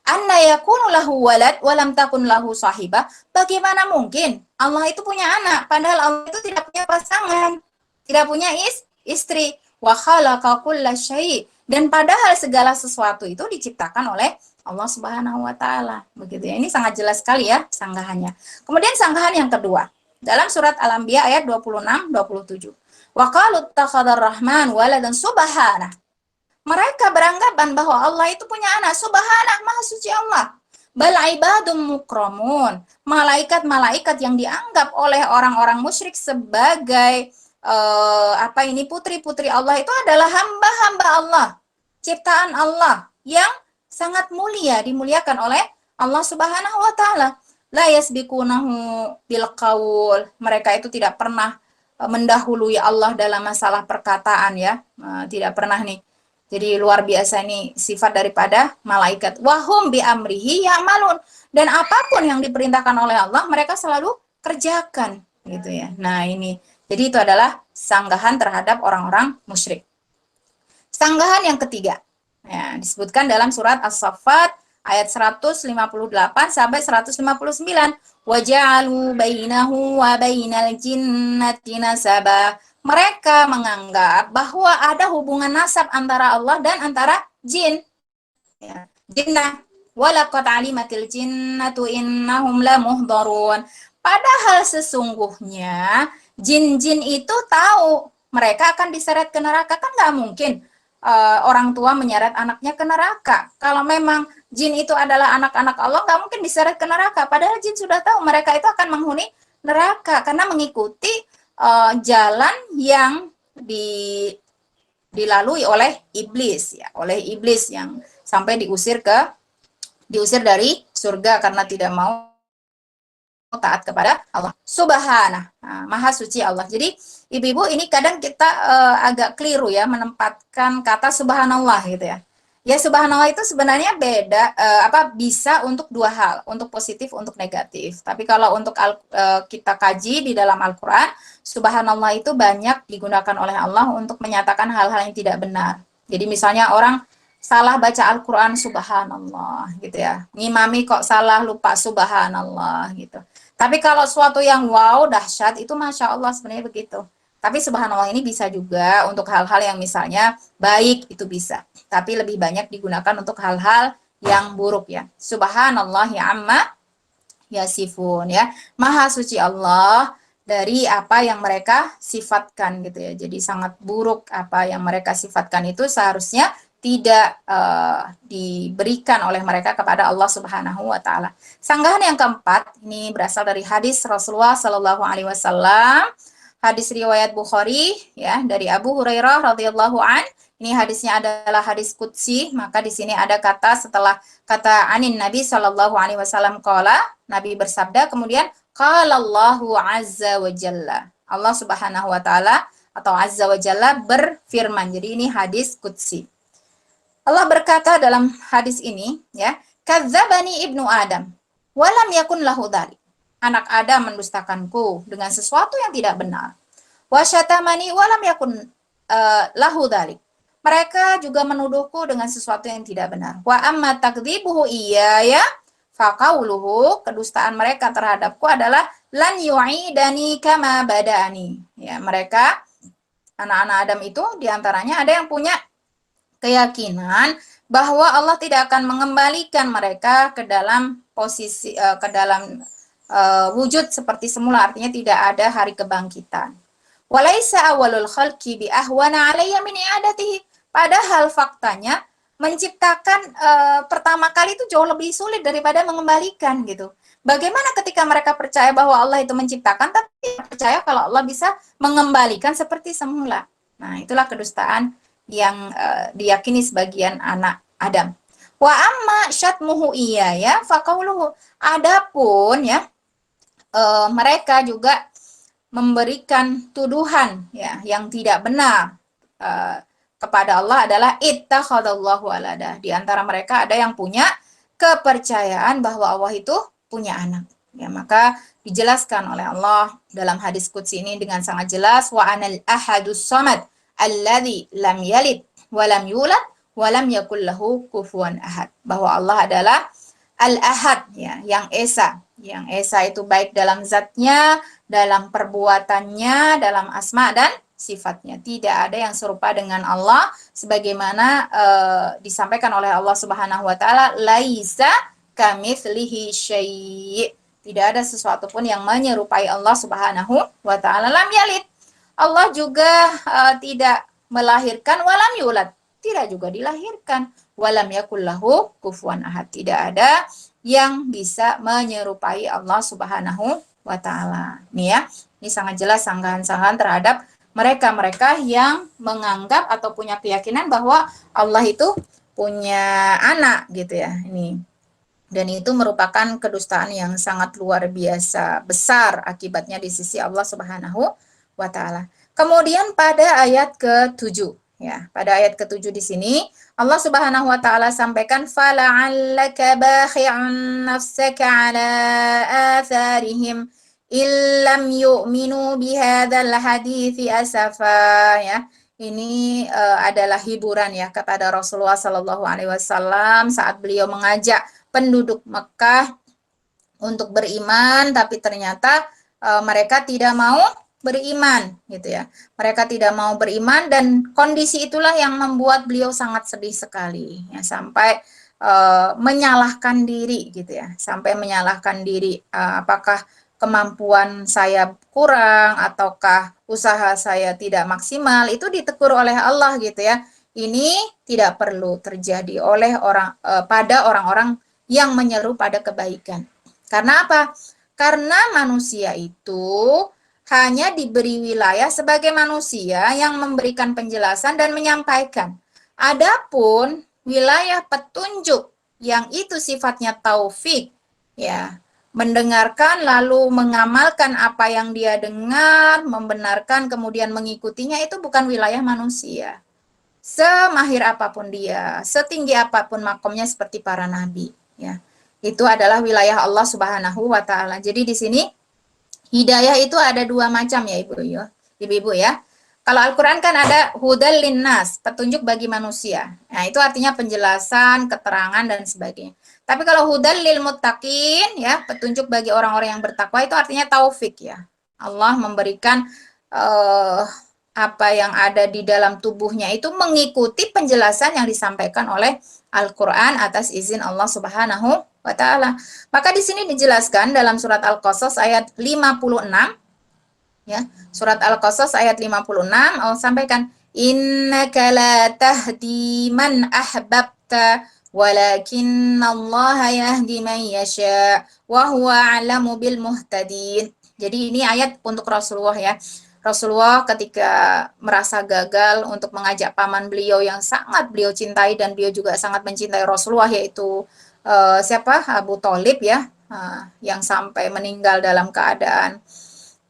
Anna yakunu lahu walad wa lam takun lahu sahibah. Bagaimana mungkin Allah itu punya anak padahal Allah itu tidak punya pasangan, tidak punya istri. Wa khalaqa kulla syai', dan padahal segala sesuatu itu diciptakan oleh Allah Subhanahu wa taala. Begitu ya. Ini sangat jelas sekali ya sanggahannya. Kemudian sanggahan yang kedua dalam surat Al-Anbiya ayat 26 27. Wa qalu ittakhadar rahman waladan subhanah. Mereka beranggapan bahwa Allah itu punya anak. Subhanah, maha suci Allah. Bal ibadum mukramun. Malaikat-malaikat yang dianggap oleh orang-orang musyrik sebagai putri-putri Allah itu adalah hamba-hamba Allah. Ciptaan Allah yang sangat mulia, dimuliakan oleh Allah Subhanahu wa taala. La yasbiqunahu bil qaul. Mereka itu tidak pernah mendahului Allah dalam masalah perkataan ya. Tidak pernah nih. Jadi luar biasa ini sifat daripada malaikat. Wahum bi amrihi ya'malun. Dan apapun yang diperintahkan oleh Allah, mereka selalu kerjakan gitu ya. Nah, ini. Jadi itu adalah sanggahan terhadap orang-orang musyrik. Sanggahan yang ketiga. Ya, disebutkan dalam surat As-Saffat ayat 158 sampai 159. Waja'alu bainahu wa bainal jinnati nasaba. Mereka menganggap bahwa ada hubungan nasab antara Allah dan antara jin. Ya, jinnah. Walaqad alimatil jinnatu innahum lamuhdharun. Padahal sesungguhnya jin-jin itu tahu mereka akan diseret ke neraka. Kan nggak mungkin orang tua menyeret anaknya ke neraka. Kalau memang jin itu adalah anak-anak Allah, nggak mungkin diseret ke neraka. Padahal jin sudah tahu mereka itu akan menghuni neraka karena mengikuti jalan yang dilalui oleh iblis ya, oleh iblis yang sampai diusir dari surga karena tidak mau taat kepada Allah Subhanahu. Maha suci Allah. Jadi ibu-ibu ini kadang kita agak keliru ya menempatkan kata subhanallah gitu ya. Ya subhanallah itu sebenarnya beda bisa untuk dua hal, untuk positif, untuk negatif. Tapi kalau untuk kita kaji di dalam Al-Qur'an, subhanallah itu banyak digunakan oleh Allah untuk menyatakan hal-hal yang tidak benar. Jadi misalnya orang salah baca Al-Qur'an subhanallah gitu ya. Ngimami kok salah lupa subhanallah gitu. Tapi kalau suatu yang wow dahsyat itu masya Allah sebenarnya begitu. Tapi subhanallah ini bisa juga untuk hal-hal yang misalnya baik itu bisa. Tapi lebih banyak digunakan untuk hal-hal yang buruk ya. Subhanallah ya amma yasifun ya. Maha suci Allah dari apa yang mereka sifatkan gitu ya. Jadi sangat buruk apa yang mereka sifatkan itu seharusnya tidak diberikan oleh mereka kepada Allah Subhanahu wa taala. Sanggahan yang keempat ini berasal dari hadis Rasulullah Shallallahu alaihi wasallam. Hadis riwayat Bukhari ya dari Abu Hurairah radhiyallahu an. Ini hadisnya adalah hadis qudsi, maka di sini ada kata setelah kata anin Nabi Shallallahu alaihi wasallam qala, Nabi bersabda, kemudian qala Allahu azza wa jalla. Allah Subhanahu wa taala atau azza wa jalla berfirman. Jadi ini hadis qudsi. Allah berkata dalam hadis ini ya, kadzdzabani ibnu Adam walam yakun lahu dzalik. Anak Adam mendustakanku dengan sesuatu yang tidak benar. Wa syatamani walam yakun lahu dzalik. Mereka juga menuduhku dengan sesuatu yang tidak benar. Wa amma takdzibuhu iyaya faqauluhu, kedustaan mereka terhadapku adalah lan yu'idani kama badani. Ya, mereka anak-anak Adam itu diantaranya ada yang punya keyakinan bahwa Allah tidak akan mengembalikan mereka ke dalam posisi ke dalam wujud seperti semula, artinya tidak ada hari kebangkitan. Walaisa awalul khalqi bi ahwana alayya min i'adatihi. Padahal faktanya menciptakan pertama kali itu jauh lebih sulit daripada mengembalikan gitu. Bagaimana ketika mereka percaya bahwa Allah itu menciptakan tapi tidak percaya kalau Allah bisa mengembalikan seperti semula. Nah, itulah kedustaan yang diyakini sebagian anak Adam. Wa amma syatmuhu iyaya faqauluhu. Adapun ya mereka juga memberikan tuduhan ya yang tidak benar kepada Allah adalah ittakhadallahu walada. Di antara mereka ada yang punya kepercayaan bahwa Allah itu punya anak. Ya, maka dijelaskan oleh Allah dalam hadis qudsi ini dengan sangat jelas, wa anal ahadus samad alladzi lam yalid wa lam yulad wa lam yakul lahu kufuwan ahad. Bahwa Allah adalah al-ahad ya, yang esa. Yang esa itu baik dalam zatnya, dalam perbuatannya, dalam asma dan sifatnya. Tidak ada yang serupa dengan Allah sebagaimana disampaikan oleh Allah Subhanahu wa taala, laisa kamitslihi syai'. Tidak ada sesuatu pun yang menyerupai Allah Subhanahu wa taala. Lam yalid. Allah juga tidak melahirkan, walam yulad. Tidak juga dilahirkan. Walam yakul lahu kufuwan ahad. Tidak ada yang bisa menyerupai Allah Subhanahu wa taala. Nih ya, ini sangat jelas sanggahan-sanggahan terhadap mereka-mereka yang menganggap atau punya keyakinan bahwa Allah itu punya anak gitu ya. Ini. Dan itu merupakan kedustaan yang sangat luar biasa besar akibatnya di sisi Allah Subhanahu wa taala. Kemudian pada ayat ke-7 ya, pada ayat ke-7 di sini Allah Subhanahu wa taala sampaikan fala'allaka bakhi'un nafsaka 'ala atharihim illam yu'minu bihadzal hadithi asafa ya. Ini adalah hiburan ya kepada Rasulullah Sallallahu alaihi wasallam saat beliau mengajak penduduk Mekah untuk beriman, tapi ternyata mereka tidak mau beriman gitu ya. Mereka tidak mau beriman dan kondisi itulah yang membuat beliau sangat sedih sekali ya, sampai menyalahkan diri gitu ya. Sampai menyalahkan diri, apakah kemampuan saya kurang ataukah usaha saya tidak maksimal, itu ditegur oleh Allah gitu ya. Ini tidak perlu terjadi oleh pada orang-orang yang menyeru pada kebaikan. Karena apa? Karena manusia itu hanya diberi wilayah sebagai manusia yang memberikan penjelasan dan menyampaikan. Adapun wilayah petunjuk yang itu sifatnya taufik ya, mendengarkan lalu mengamalkan apa yang dia dengar, membenarkan kemudian mengikutinya, itu bukan wilayah manusia. Semahir apapun dia, setinggi apapun makomnya seperti para nabi, ya. Itu adalah wilayah Allah Subhanahu wa taala. Jadi di sini hidayah itu ada dua macam ya Ibu-ibu ya. Kalau Al-Qur'an kan ada hudal linnas, petunjuk bagi manusia. Nah, itu artinya penjelasan, keterangan dan sebagainya. Tapi kalau hudal lil muttaqin ya, petunjuk bagi orang-orang yang bertakwa, itu artinya taufik ya. Allah memberikan apa yang ada di dalam tubuhnya itu mengikuti penjelasan yang disampaikan oleh Al-Qur'an atas izin Allah Subhanahu wa taala. Maka di sini dijelaskan dalam surat Al-Qasas ayat 56 Ya, surat Al-Qasas ayat 56 Allah sampaikan, innaka la tahdi man ahbabta walakinnallaha yahdi man yasha wa huwa a'lamu bil muhtadin. Jadi ini ayat untuk Rasulullah ya. Rasulullah ketika merasa gagal untuk mengajak paman beliau yang sangat beliau cintai dan beliau juga sangat mencintai Rasulullah, yaitu siapa? Abu Thalib ya, yang sampai meninggal dalam keadaan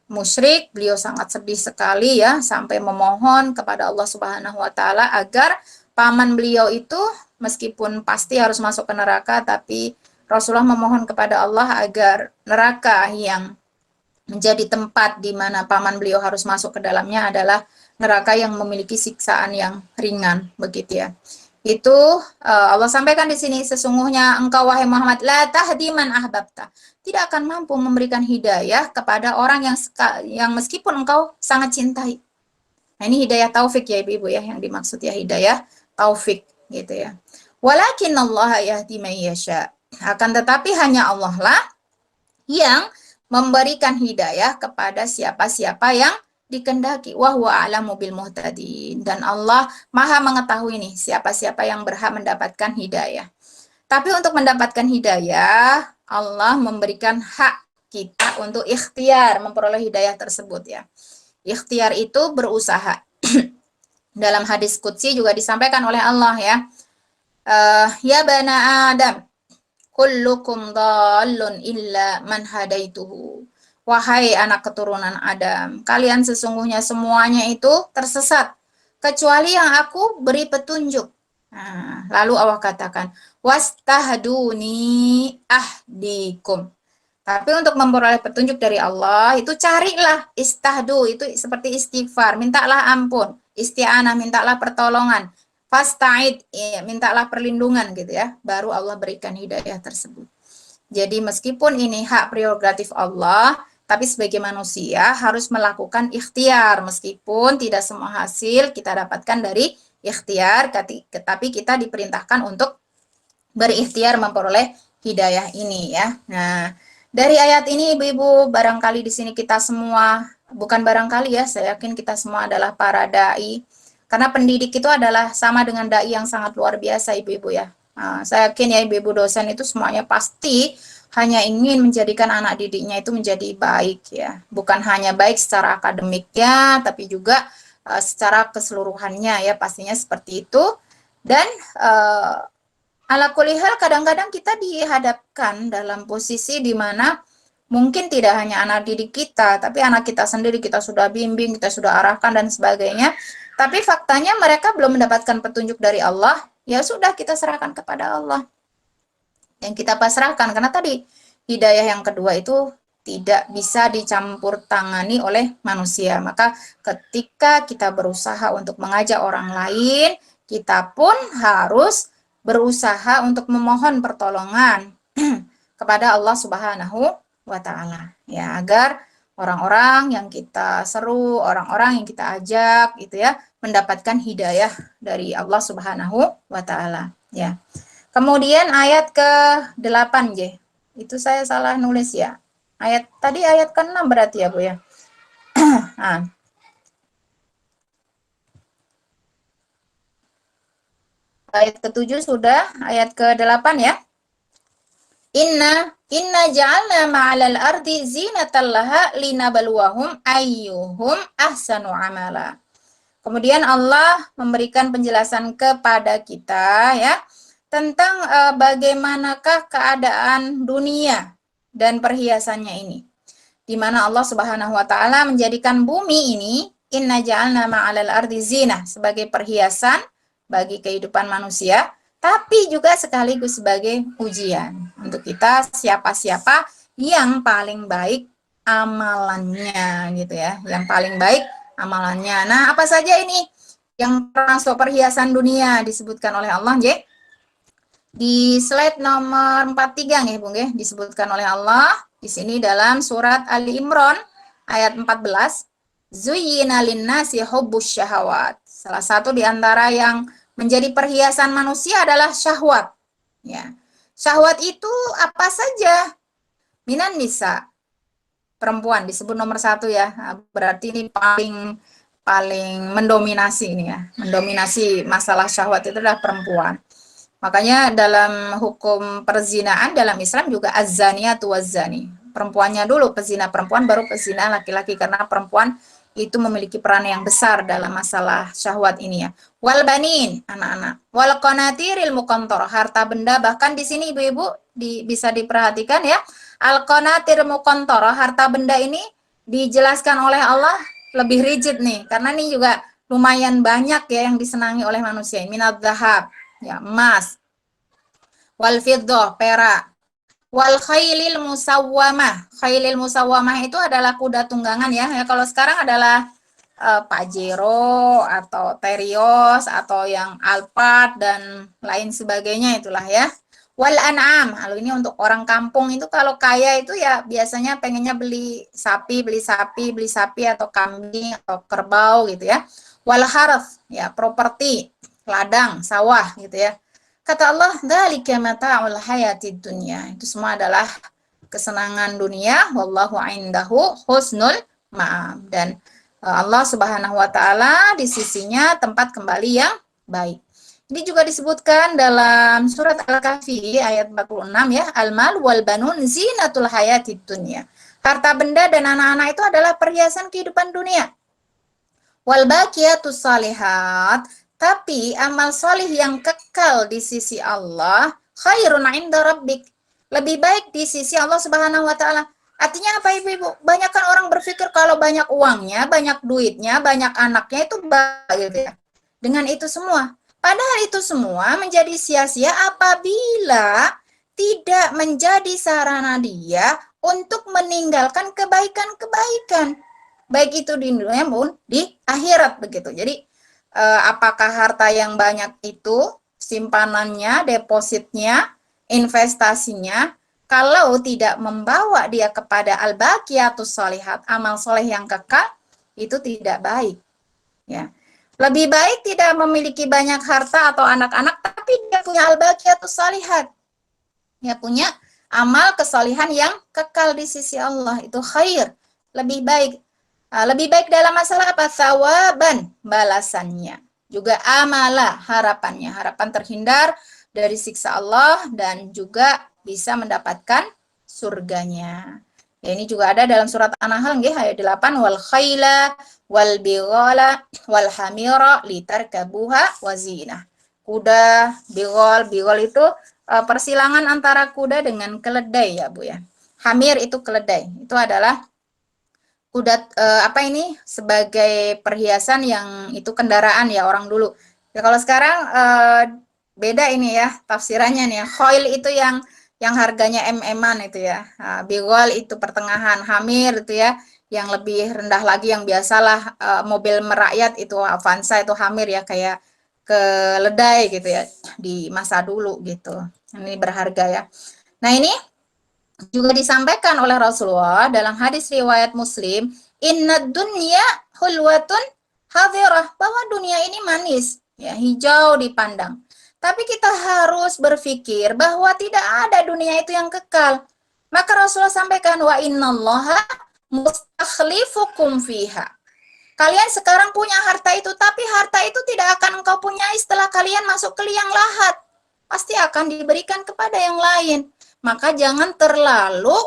musyrik. Beliau sangat sedih sekali ya, sampai memohon kepada Allah Subhanahu wa taala agar paman beliau itu meskipun pasti harus masuk ke neraka, tapi Rasulullah memohon kepada Allah agar neraka yang menjadi tempat di mana paman beliau harus masuk ke dalamnya adalah neraka yang memiliki siksaan yang ringan, begitu ya. Itu Allah sampaikan di sini, sesungguhnya engkau wahai Muhammad la tahdi man ahbabta, tidak akan mampu memberikan hidayah kepada orang yang meskipun engkau sangat cintai. Nah, ini hidayah taufik ya Ibu-ibu ya, yang dimaksud ya hidayah taufik gitu ya. Walakinnallaha yahdi man yasha. Akan tetapi hanya Allah lah yang memberikan hidayah kepada siapa-siapa yang dikehendaki. Wa huwa a'lamu bil muhtadin. Dan Allah Maha mengetahui nih siapa-siapa yang berhak mendapatkan hidayah. Tapi untuk mendapatkan hidayah, Allah memberikan hak kita untuk ikhtiar memperoleh hidayah tersebut ya. Ikhtiar itu berusaha. Dalam hadis qudsi juga disampaikan oleh Allah ya. Ya bana Adam, kullukum dhallun illa man hadaituhu. Wahai anak keturunan Adam, kalian sesungguhnya semuanya itu tersesat, kecuali yang aku beri petunjuk. Nah, lalu Allah katakan, wastahduni ahdikum. Tapi untuk memperoleh petunjuk dari Allah, itu carilah istahdu, itu seperti istighfar, mintalah ampun, isti'anah, mintalah pertolongan, fasta'id, mintalah perlindungan gitu ya, baru Allah berikan hidayah tersebut. Jadi meskipun ini hak prerogatif Allah, tapi sebagai manusia harus melakukan ikhtiar, meskipun tidak semua hasil kita dapatkan dari ikhtiar, tetapi kita diperintahkan untuk berikhtiar memperoleh hidayah ini ya. Nah, dari ayat ini Ibu-ibu, barangkali di sini kita semua, bukan barangkali ya, saya yakin kita semua adalah para dai. Karena pendidik itu adalah sama dengan dai yang sangat luar biasa Ibu-ibu ya. Nah, saya yakin ya Ibu-ibu dosen itu semuanya pasti hanya ingin menjadikan anak didiknya itu menjadi baik ya. Bukan hanya baik secara akademiknya, tapi juga secara keseluruhannya ya, pastinya seperti itu. Dan ala kulli hal kadang-kadang kita dihadapkan dalam posisi di mana mungkin tidak hanya anak didik kita, tapi anak kita sendiri kita sudah bimbing, kita sudah arahkan dan sebagainya. Tapi faktanya mereka belum mendapatkan petunjuk dari Allah, ya sudah kita serahkan kepada Allah. Yang kita pasrahkan, karena tadi hidayah yang kedua itu tidak bisa dicampur tangani oleh manusia. Maka ketika kita berusaha untuk mengajak orang lain, kita pun harus berusaha untuk memohon pertolongan kepada Allah Subhanahu wa taala ya, agar orang-orang yang kita seru, orang-orang yang kita ajak gitu ya, mendapatkan hidayah dari Allah Subhanahu wa taala ya. Kemudian ayat ke-8 J. Itu saya salah nulis ya. Tadi ayat ke-6 berarti ya Bu ya. Nah. Ayat ke-7 sudah, ayat ke-8 ya. Inna ja'alna ma'alal ardi zinatan laha linabluwahum ayyuhum ahsanu amala. Kemudian Allah memberikan penjelasan kepada kita ya tentang bagaimanakah keadaan dunia dan perhiasannya ini. Di mana Allah Subhanahu wa taala menjadikan bumi ini inna ja'alna ma'alal ardi zinah sebagai perhiasan bagi kehidupan manusia, tapi juga sekaligus sebagai ujian untuk kita siapa-siapa yang paling baik amalannya gitu ya, yang paling baik amalannya. Nah, apa saja ini yang termasuk perhiasan dunia disebutkan oleh Allah, J? Di slide nomor 43 nih, Bung, ya, disebutkan oleh Allah di sini dalam surat Ali Imran ayat 14. Zuyyina linnasi hubbus syahawat. Salah satu di antara yang menjadi perhiasan manusia adalah syahwat. Ya. Syahwat itu apa saja? Minan nisa. perempuan disebut nomor 1 ya. Nah, berarti ini paling mendominasi ini ya. Mendominasi masalah syahwat itu adalah perempuan. Makanya dalam hukum perzinaan dalam Islam juga az-zaniyatu waz-zani. Perempuannya dulu pezina perempuan, baru pezina laki-laki, karena perempuan itu memiliki peran yang besar dalam masalah syahwat ini ya. Wal banin, anak-anak. Wal qanatiril muqantarah, harta benda, bahkan di sini ibu-ibu bisa diperhatikan ya. Al qanatir muqantarah, harta benda ini dijelaskan oleh Allah lebih rigid nih, karena ini juga lumayan banyak ya yang disenangi oleh manusia. Minadz zahab, ya, emas. Wal fiddah, perak. Wal khailil musawwamah. Khailil musawwamah itu adalah kuda tunggangan ya. Ya, kalau sekarang adalah Pajero atau Terios atau yang Alphard dan lain sebagainya itulah ya. Wal an'am. Lalu ini untuk orang kampung itu kalau kaya itu ya biasanya pengennya beli sapi atau kambing atau kerbau gitu ya. Wal harth, ya properti, ladang, sawah gitu ya. Kata Allah, dzalika mata'ul hayatid dunya. Itu semua adalah kesenangan dunia, wallahu indahu husnul ma'ab. Dan Allah Subhanahu wa taala di sisinya tempat kembali yang baik. Ini juga disebutkan dalam surat Al-Kahfi ayat 46 ya, al-mal wal banun zinatul hayatid dunya. Harta benda dan anak-anak itu adalah perhiasan kehidupan dunia. Wal baqiyatus shalihat, tapi amal solih yang kekal di sisi Allah khairun 'inda rabbik, lebih baik di sisi Allah Subhanahu wa taala. Artinya apa ibu-ibu? Banyak kan orang berpikir kalau banyak uangnya, banyak duitnya, banyak anaknya itu baik gitu ya. Dengan itu semua. Padahal itu semua menjadi sia-sia apabila tidak menjadi sarana dia untuk meninggalkan kebaikan-kebaikan. Baik itu di dunia maupun di akhirat begitu. Jadi apakah harta yang banyak itu simpanannya, depositnya, investasinya, kalau tidak membawa dia kepada al-baqiyatus shalihat, amal soleh yang kekal, itu tidak baik. Ya. Lebih baik tidak memiliki banyak harta atau anak-anak, tapi dia punya al-baqiyatus shalihat. Dia punya amal kesalihan yang kekal di sisi Allah, itu khair, lebih baik. Lebih baik dalam masalah apa? Thawaban, balasannya. Juga amala, harapannya. Harapan terhindar dari siksa Allah dan juga bisa mendapatkan surganya. Ya, ini juga ada dalam surat An-Nahl ayat 8, wal khaila wal bighala wal hamira litarkabuha wa zinah. Kuda, bigol itu persilangan antara kuda dengan keledai ya Bu ya. Hamir itu keledai. Itu adalah kuda sebagai perhiasan yang itu kendaraan ya orang dulu. Ya kalau sekarang beda ini ya tafsirannya nih ya. Khoil itu yang harganya MM-an itu ya. Bigol itu pertengahan, hamir itu ya yang lebih rendah lagi, yang biasalah mobil merakyat itu Avanza itu hamir ya, kayak keledai gitu ya di masa dulu gitu. Ini berharga ya. Nah, ini juga disampaikan oleh Rasulullah dalam hadis riwayat Muslim, innad dunya hulwatun hadirah, bahwa dunia ini manis, ya, hijau dipandang. Tapi kita harus berpikir bahwa tidak ada dunia itu yang kekal. Maka Rasulullah sampaikan, wa innallaha mustakhlifukum fiha. Kalian sekarang punya harta itu, tapi harta itu tidak akan engkau punyai setelah kalian masuk ke liang lahat. Pasti akan diberikan kepada yang lain. Maka jangan terlalu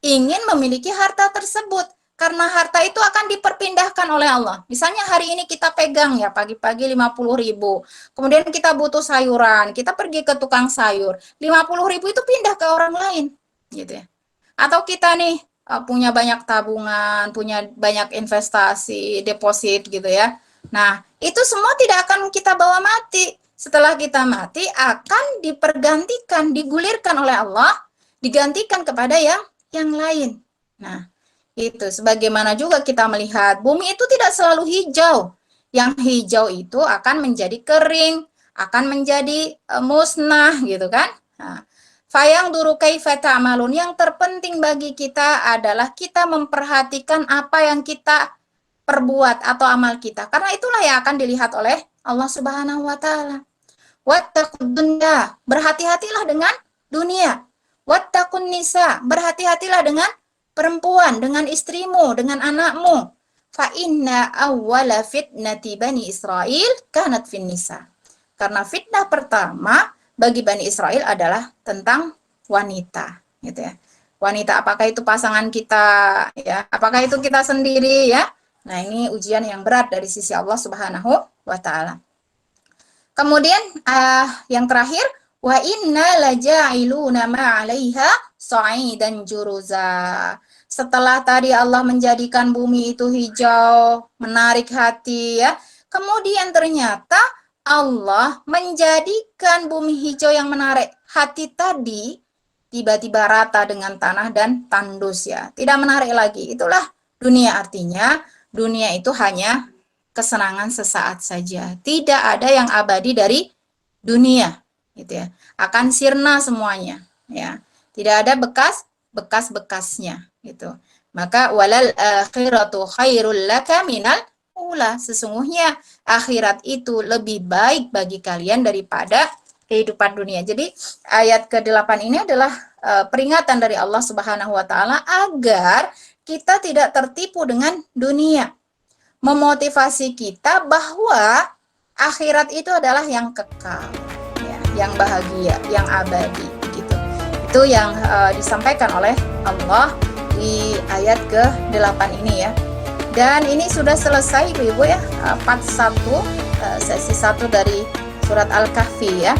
ingin memiliki harta tersebut. Karena harta itu akan diperpindahkan oleh Allah. Misalnya hari ini kita pegang ya pagi-pagi 50.000. Kemudian kita butuh sayuran, kita pergi ke tukang sayur. 50.000 itu pindah ke orang lain, gitu ya. Atau kita nih punya banyak tabungan, punya banyak investasi, deposit gitu ya. Nah, itu semua tidak akan kita bawa mati. Setelah kita mati akan dipergantikan, digulirkan oleh Allah, digantikan kepada yang lain. Nah, itu sebagaimana juga kita melihat bumi itu tidak selalu hijau. Yang hijau itu akan menjadi kering, akan menjadi musnah gitu kan. Nah, fayang duru kaifa ta'malun, yang terpenting bagi kita adalah kita memperhatikan apa yang kita perbuat atau amal kita. Karena itulah yang akan dilihat oleh Allah Subhanahu wa taala. Wattaqud dunya, berhati-hatilah dengan dunia. Wattaqun nisa, berhati-hatilah dengan perempuan, dengan istrimu, dengan anakmu. Fa inna awwala fitnati Bani Israel kanat fin nisa. Karena fitnah pertama bagi Bani Israel adalah tentang wanita, gitu ya. Wanita, apakah itu pasangan kita, ya, apakah itu kita sendiri, ya. Nah, ini ujian yang berat dari sisi Allah Subhanahu wa taala. Kemudian yang terakhir, wa inna laja'iluna ma 'alaiha sa'idan juruza. Setelah tadi Allah menjadikan bumi itu hijau, menarik hati, ya. Kemudian ternyata Allah menjadikan bumi hijau yang menarik hati tadi tiba-tiba rata dengan tanah dan tandus, ya. Tidak menarik lagi. Itulah dunia, artinya dunia itu hanya kesenangan sesaat saja. Tidak ada yang abadi dari dunia, gitu ya. Akan sirna semuanya, ya. Tidak ada bekas-bekasnya, gitu. Maka walal akhiratu khairul laka minal ula. Sesungguhnya akhirat itu lebih baik bagi kalian daripada kehidupan dunia. Jadi ayat ke-8 ini adalah peringatan dari Allah Subhanahu wa taala agar kita tidak tertipu dengan dunia. Memotivasi kita bahwa akhirat itu adalah yang kekal, ya, yang bahagia, yang abadi, gitu. Itu yang disampaikan oleh Allah di ayat ke-8 ini, ya. Dan ini sudah selesai Ibu-ibu, ya, part 1 sesi 1 dari surat Al-Kahfi, ya.